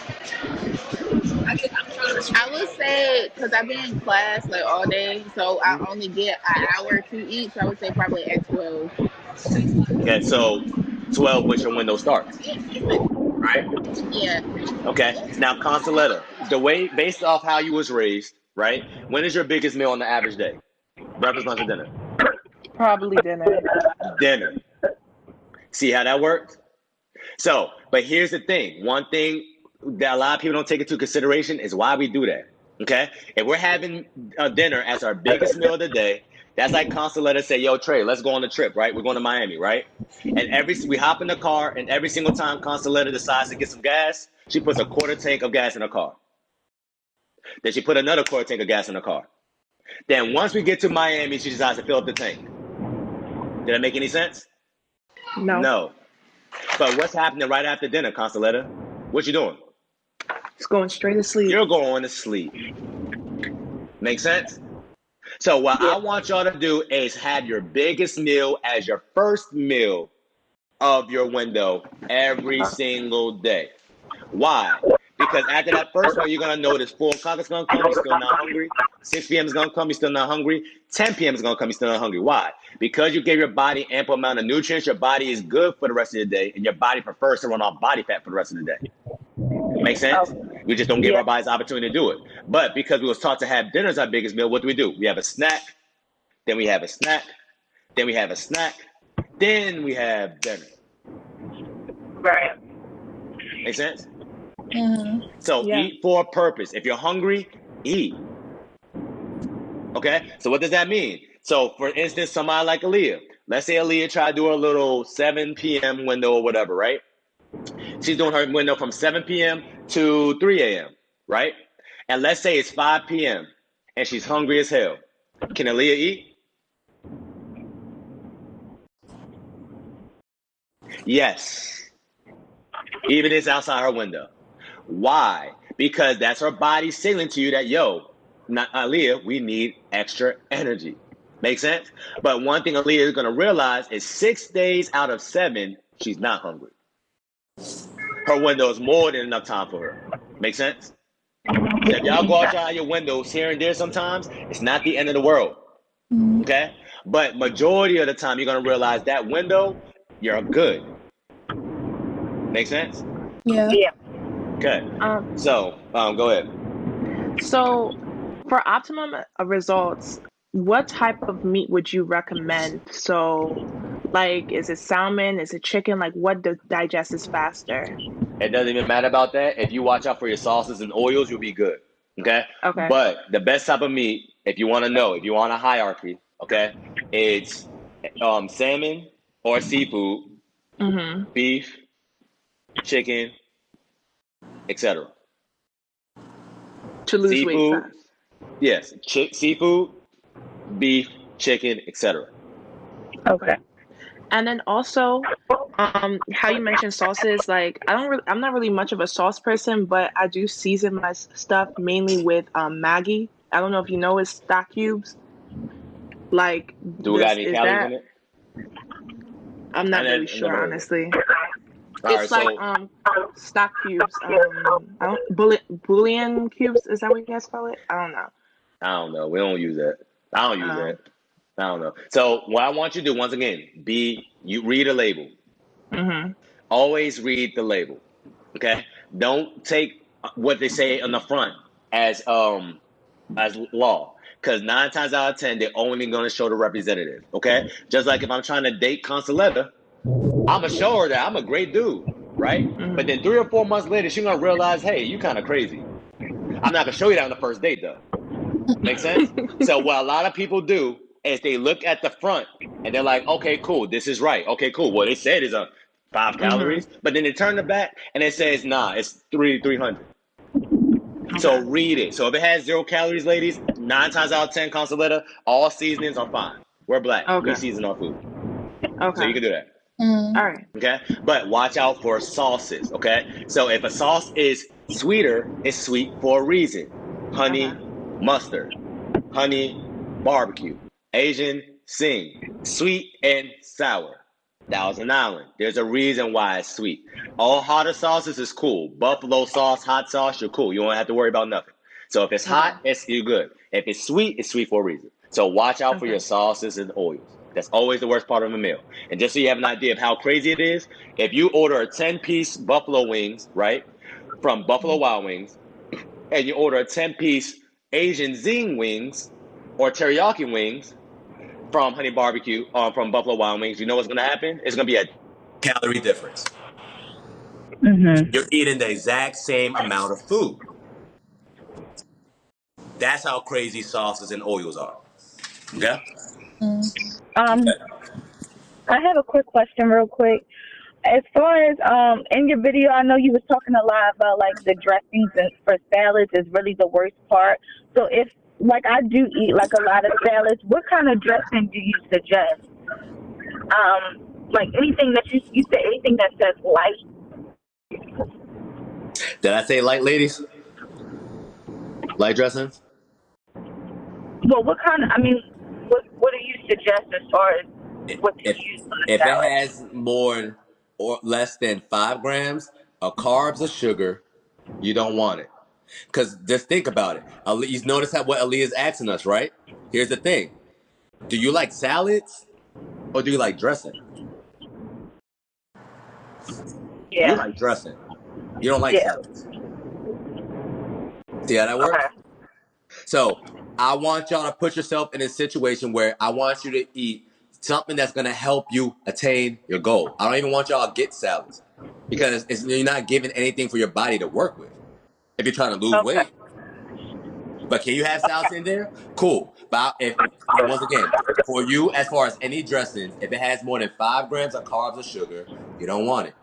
I would say because I've been in class like all day, so I only get an hour to eat. So I would say probably at 12. Okay, so 12 when your window starts, right? Yeah. Okay. Now, Consoletta, the way based off how you was raised, right? When is your biggest meal on the average day? Breakfast, lunch, or dinner? Probably dinner. Dinner. See how that works? So, but here's the thing. One thing that a lot of people don't take into consideration is why we do that. Okay? If we're having a dinner as our biggest meal of the day, that's like Consoletta say, yo, Trey, let's go on a trip, right? We're going to Miami, right? And we hop in the car, and every single time Consoletta decides to get some gas, she puts a quarter tank of gas in her car. Then she put another quarter tank of gas in her car. Then once we get to Miami, she decides to fill up the tank. Did that make any sense? No. No. But what's happening right after dinner, Consoletta? What you doing? It's going straight to sleep. You're going to sleep. Make sense? So what I want y'all to do is have your biggest meal as your first meal of your window every single day. Why? Because after that first meal, you're gonna notice 4 o'clock is gonna come, you're still not hungry. 6 p.m. is gonna come, you're still not hungry. 10 p.m. is gonna come, you're still not hungry. Why? Because you gave your body ample amount of nutrients, your body is good for the rest of the day, and your body prefers to run off body fat for the rest of the day. Make sense? We just don't give our bodies the opportunity to do it. But because we was taught to have dinner as our biggest meal, what do? We have a snack, then we have a snack, then we have a snack, then we have dinner. Right. Make sense? Mm-hmm. So Yeah. eat for a purpose. If you're hungry, eat. Okay? So what does that mean? So for instance, somebody like Aaliyah. Let's say Aaliyah try to do a little 7 p.m. window or whatever, right? She's doing her window from 7 p.m. to 3 a.m., right? And let's say it's 5 p.m. and she's hungry as hell. Can Aaliyah eat? Yes. Even if it's outside her window. Why? Because that's her body signaling to you that, yo, not Aaliyah, we need extra energy. Make sense? But one thing Aaliyah is going to realize is 6 days out of 7, she's not hungry. Her window is more than enough time for her. Make sense? So if y'all go outside your windows here and there sometimes, it's not the end of the world. Mm. Okay? But majority of the time, you're going to realize that window, you're good. Make sense? Yeah. Yeah. Okay. Um, So, go ahead. so for optimum results, what type of meat would you recommend? So, like, is it salmon? Is it chicken? Like, what digests faster? It doesn't even matter about that. If you watch out for your sauces and oils, you'll be good. Okay. Okay. But the best type of meat, if you want to know, if you want a hierarchy, okay, it's salmon or seafood, Mm-hmm. beef, chicken, etc. To lose weight Seafood, fast. yes, seafood, beef, chicken, etc. Okay. And then also, how you mentioned sauces, like I'm not really much of a sauce person, but I do season my stuff mainly with Maggi. I don't know if you know it's stock cubes. Like Do we got this any is calories that in it? I'm I not really sure, never heard of it. honestly. All right, It's like so stock cubes. I don't bouillon cubes. Is that what you guys call it? I don't know. I don't know. We don't use that. I don't use that. Um. I don't know. So what I want you to do once again, you read a label. Mhm. Always read the label. Okay? Don't take what they say on the front as law. Because 9 times out of 10, they're only gonna show the representative. Okay? Just like if I'm trying to date Consoletta, I'ma show her that I'm a great dude, right? But Mhm. then 3 or 4 months later, she's gonna realize, hey, you kind of crazy. I'm not gonna show you that on the first date though. Make sense? So what a lot of people do is they look at the front and they're like, okay, cool, this is right. Okay, cool. What it said is a 5 calories, Mhm. but then they turn the back and it says, nah, it's 300. So Okay. read it. So if it has 0 calories, ladies, 9 times out of 10, Consoletta, all seasonings are fine. We're black. We Okay. season our food. So Okay. you can do that. Mm. All right. Okay. But watch out for sauces. Okay. So if a sauce is sweeter, it's sweet for a reason. Okay. Honey, mustard, honey, barbecue, Asian, sing, sweet and sour. Thousand Island. There's a reason why it's sweet. All hotter sauces is cool. Buffalo sauce, hot sauce, you're cool. You don't have to worry about nothing. So if it's hot, Okay. you're good. If it's sweet for a reason. So watch out for Okay. your sauces and oils. That's always the worst part of a meal. And just so you have an idea of how crazy it is, if you order a 10-piece buffalo wings, right, from Buffalo Wild Wings, and you order a 10-piece Asian zing wings or teriyaki wings from Honey Barbecue, from Buffalo Wild Wings, you know what's going to happen? It's going to be a calorie difference. Mhm. You're eating the exact same amount of food. That's how crazy sauces and oils are. Okay? Mm. Um, I have a quick question, real quick. As far as in your video, I know you was talking a lot about like the dressings and for salads is really the worst part. So if like I do eat like a lot of salads, what kind of dressing do you suggest? Like anything that you say anything that says light. Did I say light, ladies? Light dressings? Well, what kind of? I mean, what do you suggest as far as what to If use on the if it salad? has more or less than 5 grams of carbs or sugar, you don't want it. Because just think about it. You notice how what Ali is asking us, right? Here's the thing: do you like salads or do you like dressing? You Yeah. like dressing. You don't like Yeah. salads. See how that works? Okay. So I want y'all to put yourself in a situation where I want you to eat something that's gonna help you attain your goal. I don't even want y'all to get salads because you're not giving anything for your body to work with if you're trying to lose Okay. weight. But can you have salads in there? Cool. But if once again, for you, as far as any dressings, if it has more than 5 grams of carbs or sugar, you don't want it.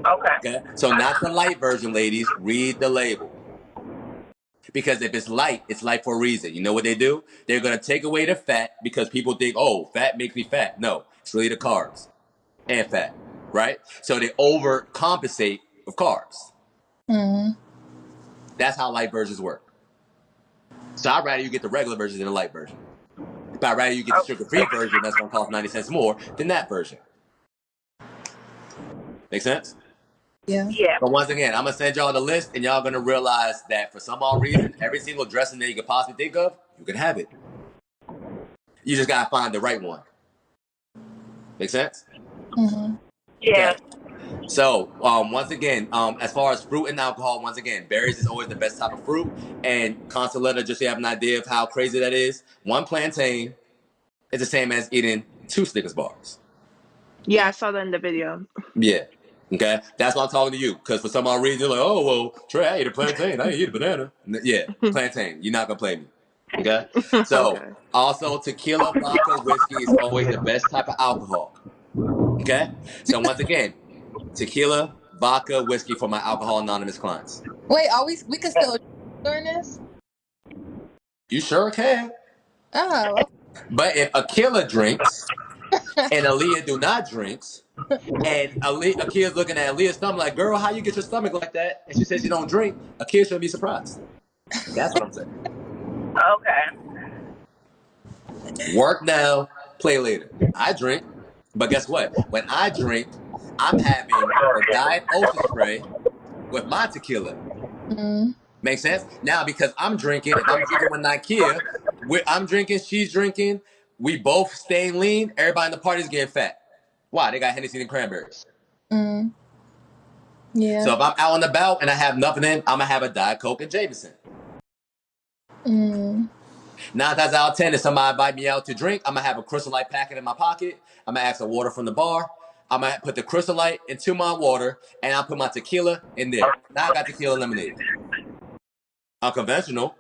Okay. Okay. So not the light version, ladies. Read the label. Because if it's light for a reason. You know what they do? They're gonna take away the fat because people think, oh, fat makes me fat. No, it's really the carbs and fat, right? So they overcompensate with carbs. Mm. That's how light versions work. So I'd rather you get the regular version than the light version. But I'd rather you get the sugar-free version that's gonna cost 90 cents more than that version. Make sense? Yeah. Yeah. But once again, I'm gonna send y'all the list, and y'all gonna realize that for some odd reason, every single dressing that you could possibly think of, you can have it. You just gotta find the right one. Make sense? Mm-hmm. Yeah. Okay. So once again, as far as fruit and alcohol, once again, berries is always the best type of fruit. And Consoletta, just so you have an idea of how crazy that is, one plantain is the same as eating 2 Snickers bars. Yeah, I saw that in the video. Yeah. Okay. That's why I'm talking to you. Because for some odd reason, you're like, oh, well, Trey, I ate a plantain. I didn't eat a banana. Yeah. Plantain. You're not going to play me. Okay. So, Okay. also, tequila, vodka, whiskey is always the best type of alcohol. Okay. So, once again, tequila, vodka, whiskey for my Alcohol Anonymous clients. Wait, we can still during this? You sure can. Oh, But if Akila drinks and Aaliyah do not drinks, and Akia's looking at Aaliyah's stomach like, girl, how you get your stomach like that? And she says you don't drink, Akia shouldn't be surprised. That's what I'm saying. Okay. Work now, play later. I drink, but guess what? When I drink, I'm having the Diet Ocean Spray with my tequila. mm, Make sense? Now, because I'm drinking, if I'm drinking with Nakia, I'm drinking, she's drinking, we both staying lean, everybody in the party's getting fat. Why? They got Hennessy and cranberries. mm, yeah. So if I'm out and about and I have nothing in, I'm going to have a Diet Coke and Jameson. Mm, 9 times out of 10, if somebody invite me out to drink, I'm going to have a Crystal Light packet in my pocket. I'm going to ask for water from the bar. I'm going to put the Crystal Light into my water, and I'll put my tequila in there. Now I got tequila lemonade. Unconventional.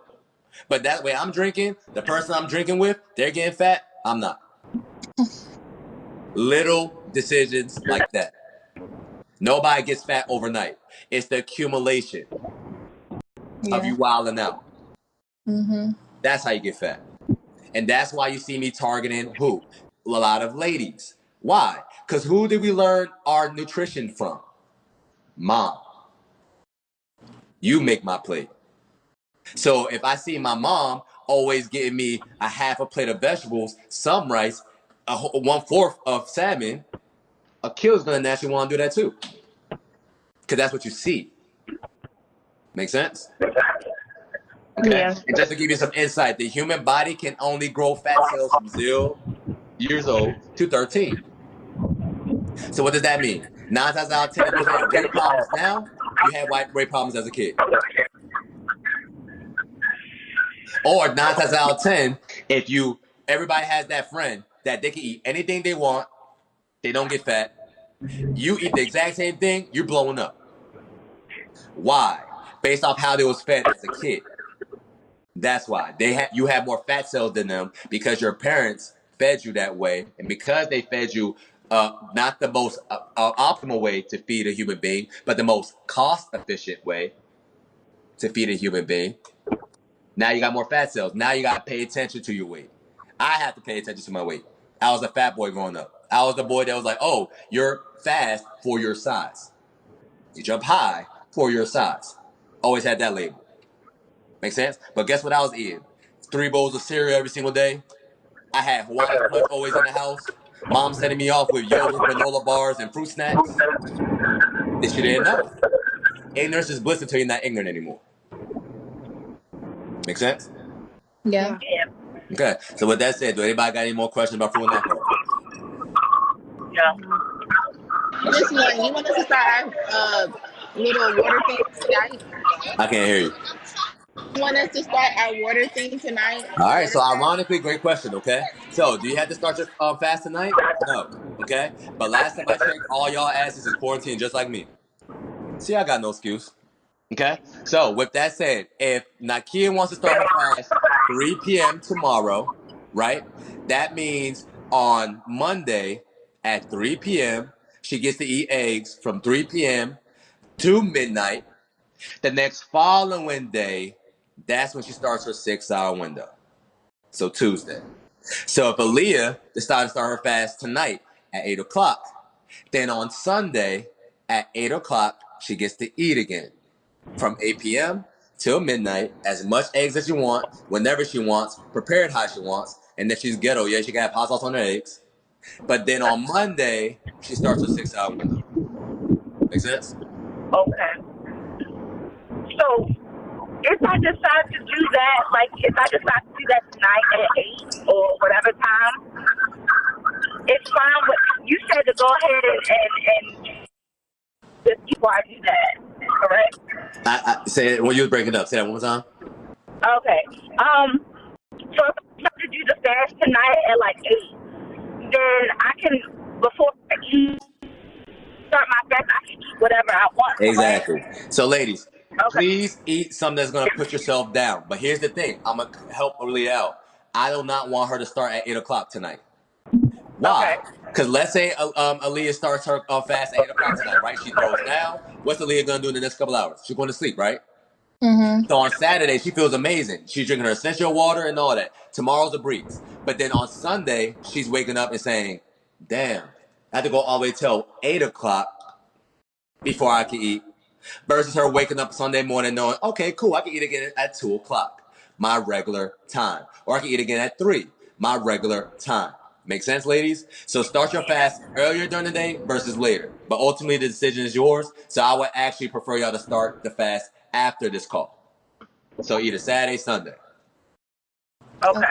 But that way I'm drinking, the person I'm drinking with, they're getting fat, I'm not. Little decisions like that. Nobody gets fat overnight. It's the accumulation of yeah. you wilding out. Mm-hmm. That's how you get fat. And that's why you see me targeting who? A lot of ladies. Why? Because who did we learn our nutrition from? Mom. You make my plate. So if I see my mom always getting me a half a plate of vegetables, some rice, 1/4 of salmon, a kid's gonna naturally want to do that too. Because that's what you see. Make sense? Okay. Yeah. And just to give you some insight, the human body can only grow fat cells from 0 years old to 13. So what does that mean? 9 times out of 10, if you have weight problems now, you had weight problems as a kid. Or 9 times out of 10, if everybody has that friend that they can eat anything they want, they don't get fat. You eat the exact same thing, you're blowing up. Why? Based off how they was fed as a kid. That's why you have more fat cells than them because your parents fed you that way, and because they fed you not the most optimal way to feed a human being, but the most cost efficient way to feed a human being. Now you got more fat cells. Now you got to pay attention to your weight. I have to pay attention to my weight. I was a fat boy growing up. I was the boy that was like, oh, you're fast for your size. You jump high for your size. Always had that label. Make sense? But guess what I was eating? 3 bowls of cereal every single day. I had Hawaiian punch always in the house. Mom sending me off with yogurt, granola bars, and fruit snacks. This shit ain't enough. Ignorance is bliss until you're not ignorant anymore. Make sense? Yeah. Yeah. Okay. So with that said, do anybody got any more questions about fruit and alcohol? Yeah. Just one. You want us to start our little water thing tonight? I can't hear you. You want us to start our water thing tonight? All right. Water So fast? ironically, great question. Okay. So do you have to start your fast tonight? No. Okay. But last time I checked, all y'all asses is quarantined just like me. See, I got no excuse. Okay. So with that said, if Nakia wants to start her fast 3 p.m. tomorrow, right? That means on Monday at 3 p.m. she gets to eat eggs from 3 p.m. to midnight. The next following day, That's when she starts her 6 hour window. So Tuesday. So if Aaliyah decides to start her fast tonight at 8 o'clock, then on Sunday at 8 o'clock, she gets to eat again. From 8 p.m. till midnight, as much eggs as she wants, whenever she wants, prepared how she wants, and if she's ghetto, yeah, she can have hot sauce on her eggs. But then on Monday, she starts her 6 hour window. Make sense? Okay. So if I decide to do that, like if I decide to do that tonight at 8 or whatever time, it's fine. With, you said to go ahead and just before I do that, correct? I say it when you was breaking up. Say that one more time. Okay. So if I decide to do the fast tonight at like 8, then I can, before I start my fast, I can eat whatever I want, correct? Exactly. So, ladies, Okay. please eat something that's gonna put yourself down. But here's the thing: I'm gonna help Aaliyah out. I do not want her to start at 8 o'clock tonight. Okay. Why? Because let's say Aaliyah starts her fast at 8 o'clock tonight, right? She throws down. What's Aaliyah gonna do in the next couple hours? She's going to sleep, right? Mm-hmm. So on Saturday, she feels amazing. She's drinking her essential water and all that. Tomorrow's a breeze. But then on Sunday, she's waking up and saying, damn, I have to go all the way till 8 o'clock before I can eat. Versus her waking up Sunday morning knowing, okay, cool, I can eat again at 2 o'clock, my regular time. Or I can eat again at 3, my regular time. Make sense, ladies? So start your fast earlier during the day versus later. But ultimately, the decision is yours. So I would actually prefer y'all to start the fast after this call. So either Saturday, Sunday. Okay.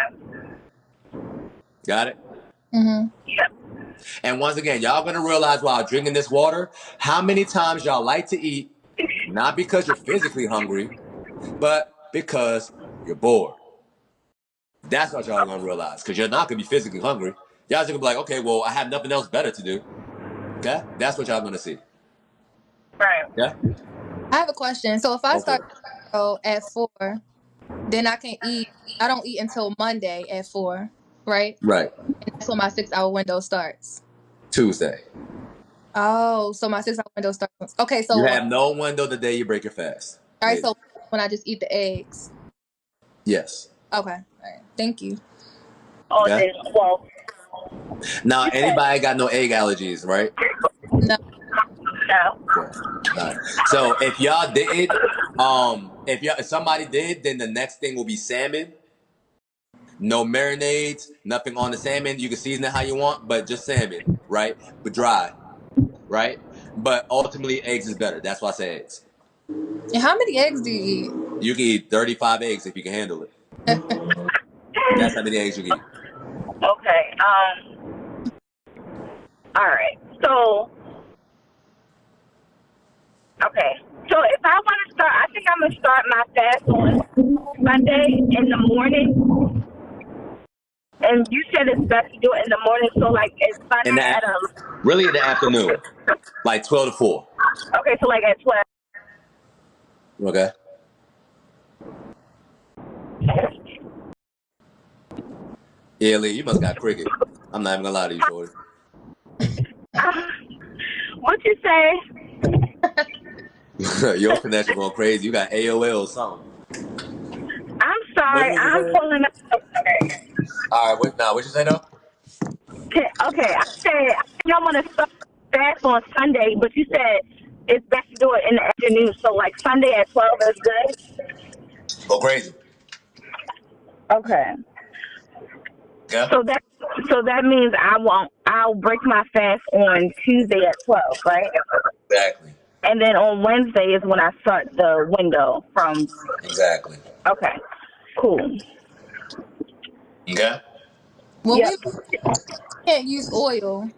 Got it? Mm-hmm. Yep. And once again, y'all gonna realize while drinking this water, how many times y'all like to eat, not because you're physically hungry, but because you're bored. That's what y'all gonna realize, because you're not gonna be physically hungry. Y'all just gonna be like, okay, well, I have nothing else better to do. Okay? That's what y'all gonna see. Right. Yeah? I have a question. So if I Go for start it. at 4, then I can eat. I don't eat until Monday at 4, right? Right. And that's when my 6 hour window starts. Tuesday. Oh, so my 6 hour window starts. Okay, You so have no window the day you break your fast, all right, lady. so when I just eat the eggs. Yes. Okay, all right. Thank you. Oh, Okay? then, well, Now, you said anybody got no egg allergies, right? No. no. Okay. All right. So if y'all did, if somebody did, then the next thing will be salmon. No marinades, nothing on the salmon. You can season it how you want, but just salmon, right? But dry, right? But ultimately, eggs is better. That's why I say eggs. And how many eggs do you You can eat 35 eggs if you can handle it. eat? That's how many eggs you can eat. Okay. All right. So, okay. So if I want to start, I think I'm gonna start my fast on Sunday in the morning. And you said it's best to do it in the morning. So like it's And Sunday that at a. really in the afternoon, like 12 to 4. Okay, so like at 12. Okay. Yeah, Lee, you must got cricket. I'm not even gonna lie to you, shorty. What you say? Your connection going crazy. You got AOL or something. I'm What sorry. you I'm say? pulling up. Okay. All right, what you say though? Okay. I said I think I want to start fast on Sunday, but you said it's best to do it in the afternoon. So like Sunday at 12 is good. Go crazy. Okay. Yeah. So that means I'll break my fast on Tuesday at 12, right? Exactly. And then on Wednesday is when I start the window from. Exactly. Okay. Cool. Okay. When Yep. we can't use oil,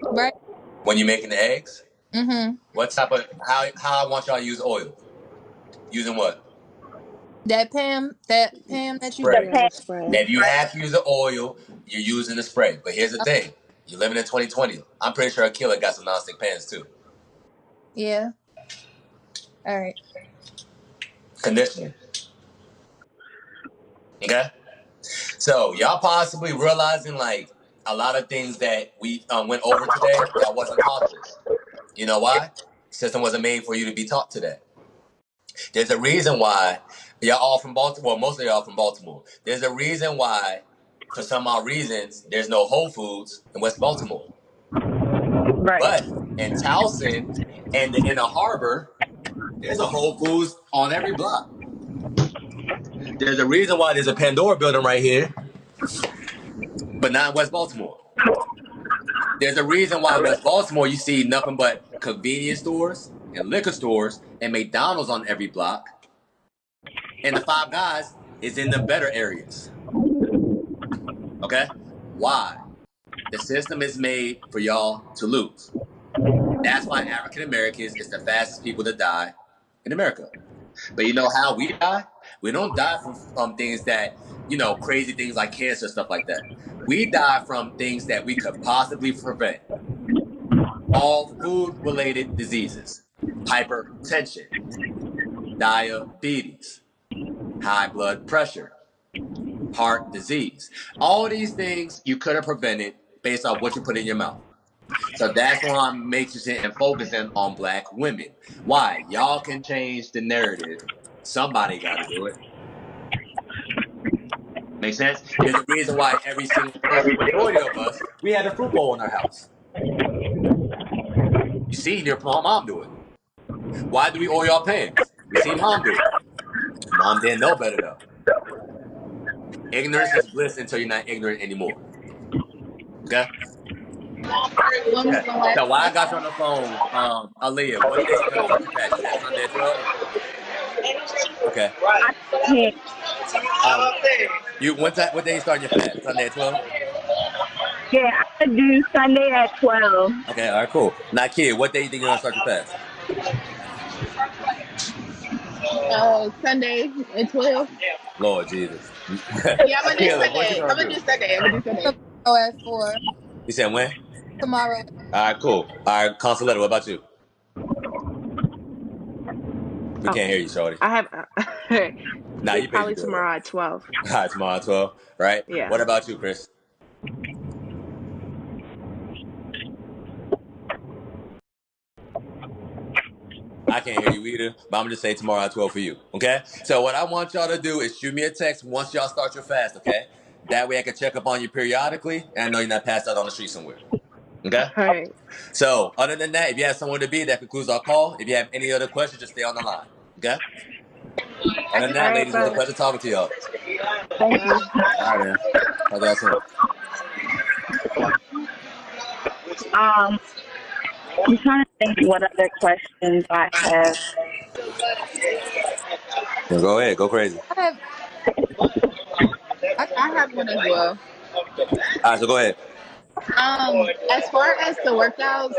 right? When you're making the eggs, Mm-hmm. what type of how I want y'all to use oil? Using what? That Pam that you. The Spray. Yeah, pan. the spray. If you have to use the oil, you're using the spray. But here's the thing: you're living in 2020. I'm pretty sure Akila got some nonstick pans too. Yeah. All right. Conditioning. Okay. So y'all possibly realizing like a lot of things that we went over today. Y'all wasn't taught this. You know why? System wasn't made for you to be taught today. There's a reason why Y'all all from Baltimore. Well, most of y'all from Baltimore. There's a reason why, for some odd reasons, there's no Whole Foods in West Baltimore. Right. But in Towson and the Inner Harbor, there's a Whole Foods on every block. There's a reason why there's a Pandora building right here, but not in West Baltimore. There's a reason why in West Baltimore you see nothing but convenience stores and liquor stores and McDonald's on every block. And the Five Guys is in the better areas. Okay? Why? The system is made for y'all to lose. That's why African Americans is the fastest people to die in America. But you know how we die? We don't die from things that, crazy things like cancer, stuff like that. We die from things that we could possibly prevent. All food-related diseases. Hypertension, diabetes, high blood pressure, heart disease. All these things you could have prevented based on what you put in your mouth. So that's why I'm making and focusing on black women. Why? Y'all can change the narrative. Somebody got to do it. Make sense? There's a reason why every single person, majority of us, we had a fruit bowl in our house. You see your mom do it. Why do we oil our pans? We see mom do it. Mom didn't know better though. Ignorance is bliss until you're not ignorant anymore. Okay? When was Okay. the last So why I time? got you on the phone, Aaliyah, what day you gonna start your fast? You said Sunday at 12? Okay. Yeah, What day you starting your fast? Sunday at 12? yeah, I do Sunday at 12. Okay, all right, cool. Now kid, what day you think you're gonna start your fast? Sunday at 12. Lord Jesus. Yeah, I'm gonna do Akila, what you Sunday. I'm gonna gonna do? do Sunday. I'm gonna do Sunday. Tomorrow at 4. You said when? Tomorrow. All right, cool. All right, Consoletta, what about you? We Oh, can't hear you, Shorty. I have Nah, you paid your probably bill though. tomorrow at 12. All right, tomorrow at 12, right? Yeah. What about you, Chris? I can't hear you either, but I'm gonna just say tomorrow at 12 for you, okay? So what I want y'all to do is shoot me a text once y'all start your fast, okay? That way I can check up on you periodically, and I know you're not passed out on the street somewhere, okay? All right. So other than that, if you have someone to be, that concludes our call. If you have any other questions, just stay on the line, okay? Other than All that, right, ladies, it was a bye. pleasure talking to y'all. Thank you. All right, man. Talk to y'all soon. Um, I'm trying to think what other questions I have. Yeah, go ahead, go crazy. I have. I I have one as well. All right, so go ahead. As far as the workouts,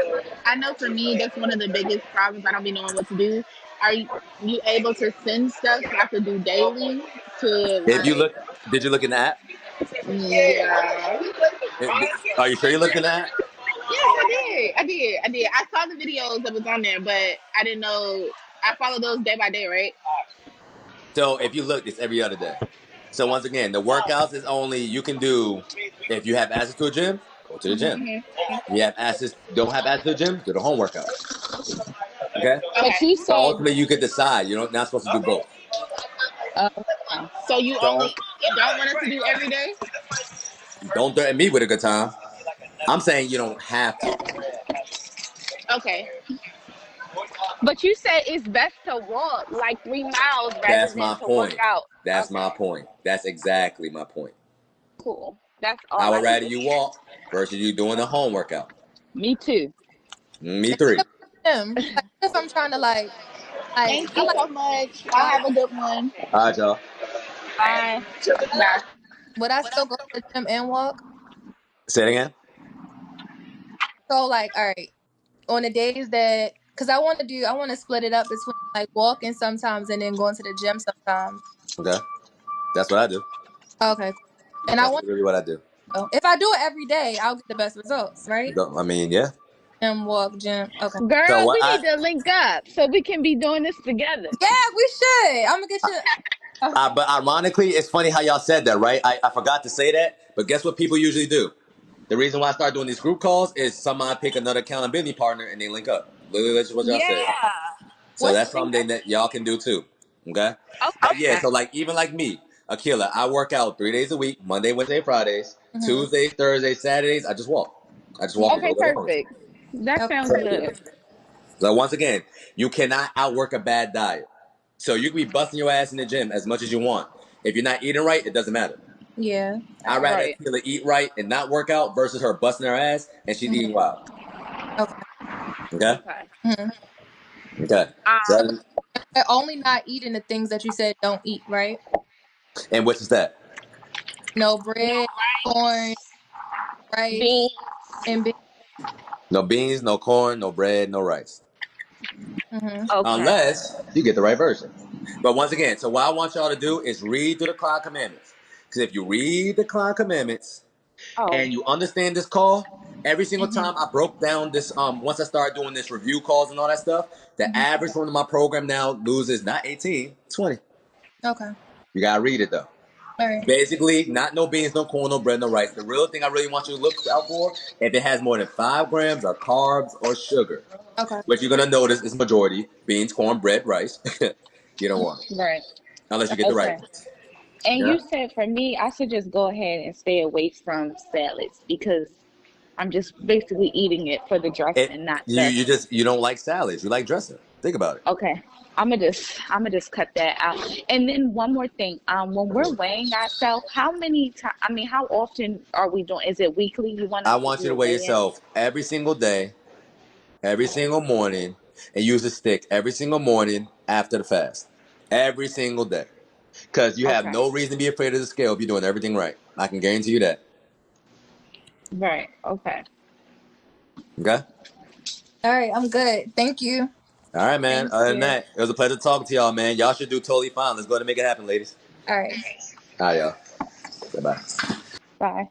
I know for me that's one of the biggest problems. I don't be knowing what to do. Are you able to send stuff so I could do daily to If you like? look, did you look in the app? Yeah. Are you sure you looked in the app? Yes, I did. I saw the videos that was on there, but I didn't know. I follow those day by day, right? So if you look, it's every other day. So once again, the workouts is only you can do if you have access to a gym, go to the gym. If you have access, don't have access to the gym, do the home workout. Okay. But you So said ultimately, you could decide. You're not supposed to do both. so. You So don't want us to do every day. don't threaten me with a good time. I'm saying you don't have to. Okay. But you said it's best to walk like 3 miles rather That's than my to work point. out. That's Okay, my point. That's exactly my point. cool. That's all I I would rather needed. you walk versus you doing a home workout. Me too. Me three. him. Like if I'm trying to like Thank I you like so much. Y'all uh, have a good one. All right, y'all. Bye. Bye. would I still go to the gym and walk? Say it again. So like, all right, on the days that, because I want to split it up between like walking sometimes and then going to the gym sometimes. Okay. That's what I do. Okay, cool. And I That's want literally what I do. to, if I do it every day, I'll get the best results, right? I mean, yeah. And walk, gym. Okay. So Girl, what we I, need to link up so we can be doing this together. Yeah, we should. I'm gonna get you. but ironically, it's funny how y'all said that, right? I forgot to say that, but guess what people usually do? The reason why I start doing these group calls is somebody pick another accountability partner and they link up. Literally, that's what y'all Yeah. said. So What's that's something that y'all can do too. Okay. But yeah, Okay. so like even like me, Akila, I work out 3 days a week, Monday, Wednesday, Fridays, Mm-hmm. Tuesdays, Thursdays, Saturdays, I just walk. I just walk and Yeah. go Okay, where the hell. perfect. That Okay. sounds good. So once again, you cannot outwork a bad diet. So you can be busting your ass in the gym as much as you want. If you're not eating right, it doesn't matter. Yeah. All I'd right. rather Right. Akila eat right and not work out versus her busting her ass and she's eating Mm-hmm. wild. Okay. Okay? Okay. Mm-hmm. Okay. Um, So, Only not eating the things that you said don't eat, right? and which is that? No bread, corn, rice, being and beans. No beans, no corn, no bread, no rice. Mm-hmm. okay. Unless you get the right version. But once again, so what I want y'all to do is read through the Cloud Commandments. Because if you read the Cloud Commandments Oh. and you understand this call, every single Mm-hmm. time I broke down this, once I started doing this review calls and all that stuff, the Mm-hmm. average one of my program now loses not 18, 20. Okay. You gotta read it though. All right. Basically, not no beans, no corn, no bread, no rice. The real thing I really want you to look out for, if it has more than 5 grams of carbs or sugar, Okay. which you're gonna notice is majority beans, corn, bread, rice. You don't want it Right. unless you get the right Okay. ones. And Yeah, you said for me, I should just go ahead and stay away from salads because I'm just basically eating it for the it dressing, not you the. you just you don't like salads. You like dressing. Think about it. Okay. I'm gonna just cut that out. And then one more thing. When we're weighing ourselves, how many times? I mean, how often are we doing? Is it weekly? You want I us to want you do to a weigh weigh-in? yourself every single day, every single morning, and use a stick every single morning after the fast. Every single day. Because you have Okay. no reason to be afraid of the scale if you're doing everything right. I can guarantee you that. Right. Okay. Okay? All right. I'm good. Thank you. All right, man. Thank Other than you. that, it was a pleasure talking to y'all, man. Y'all should do totally fine. Let's go ahead and make it happen, ladies. All right. All right, y'all. Bye bye. Bye.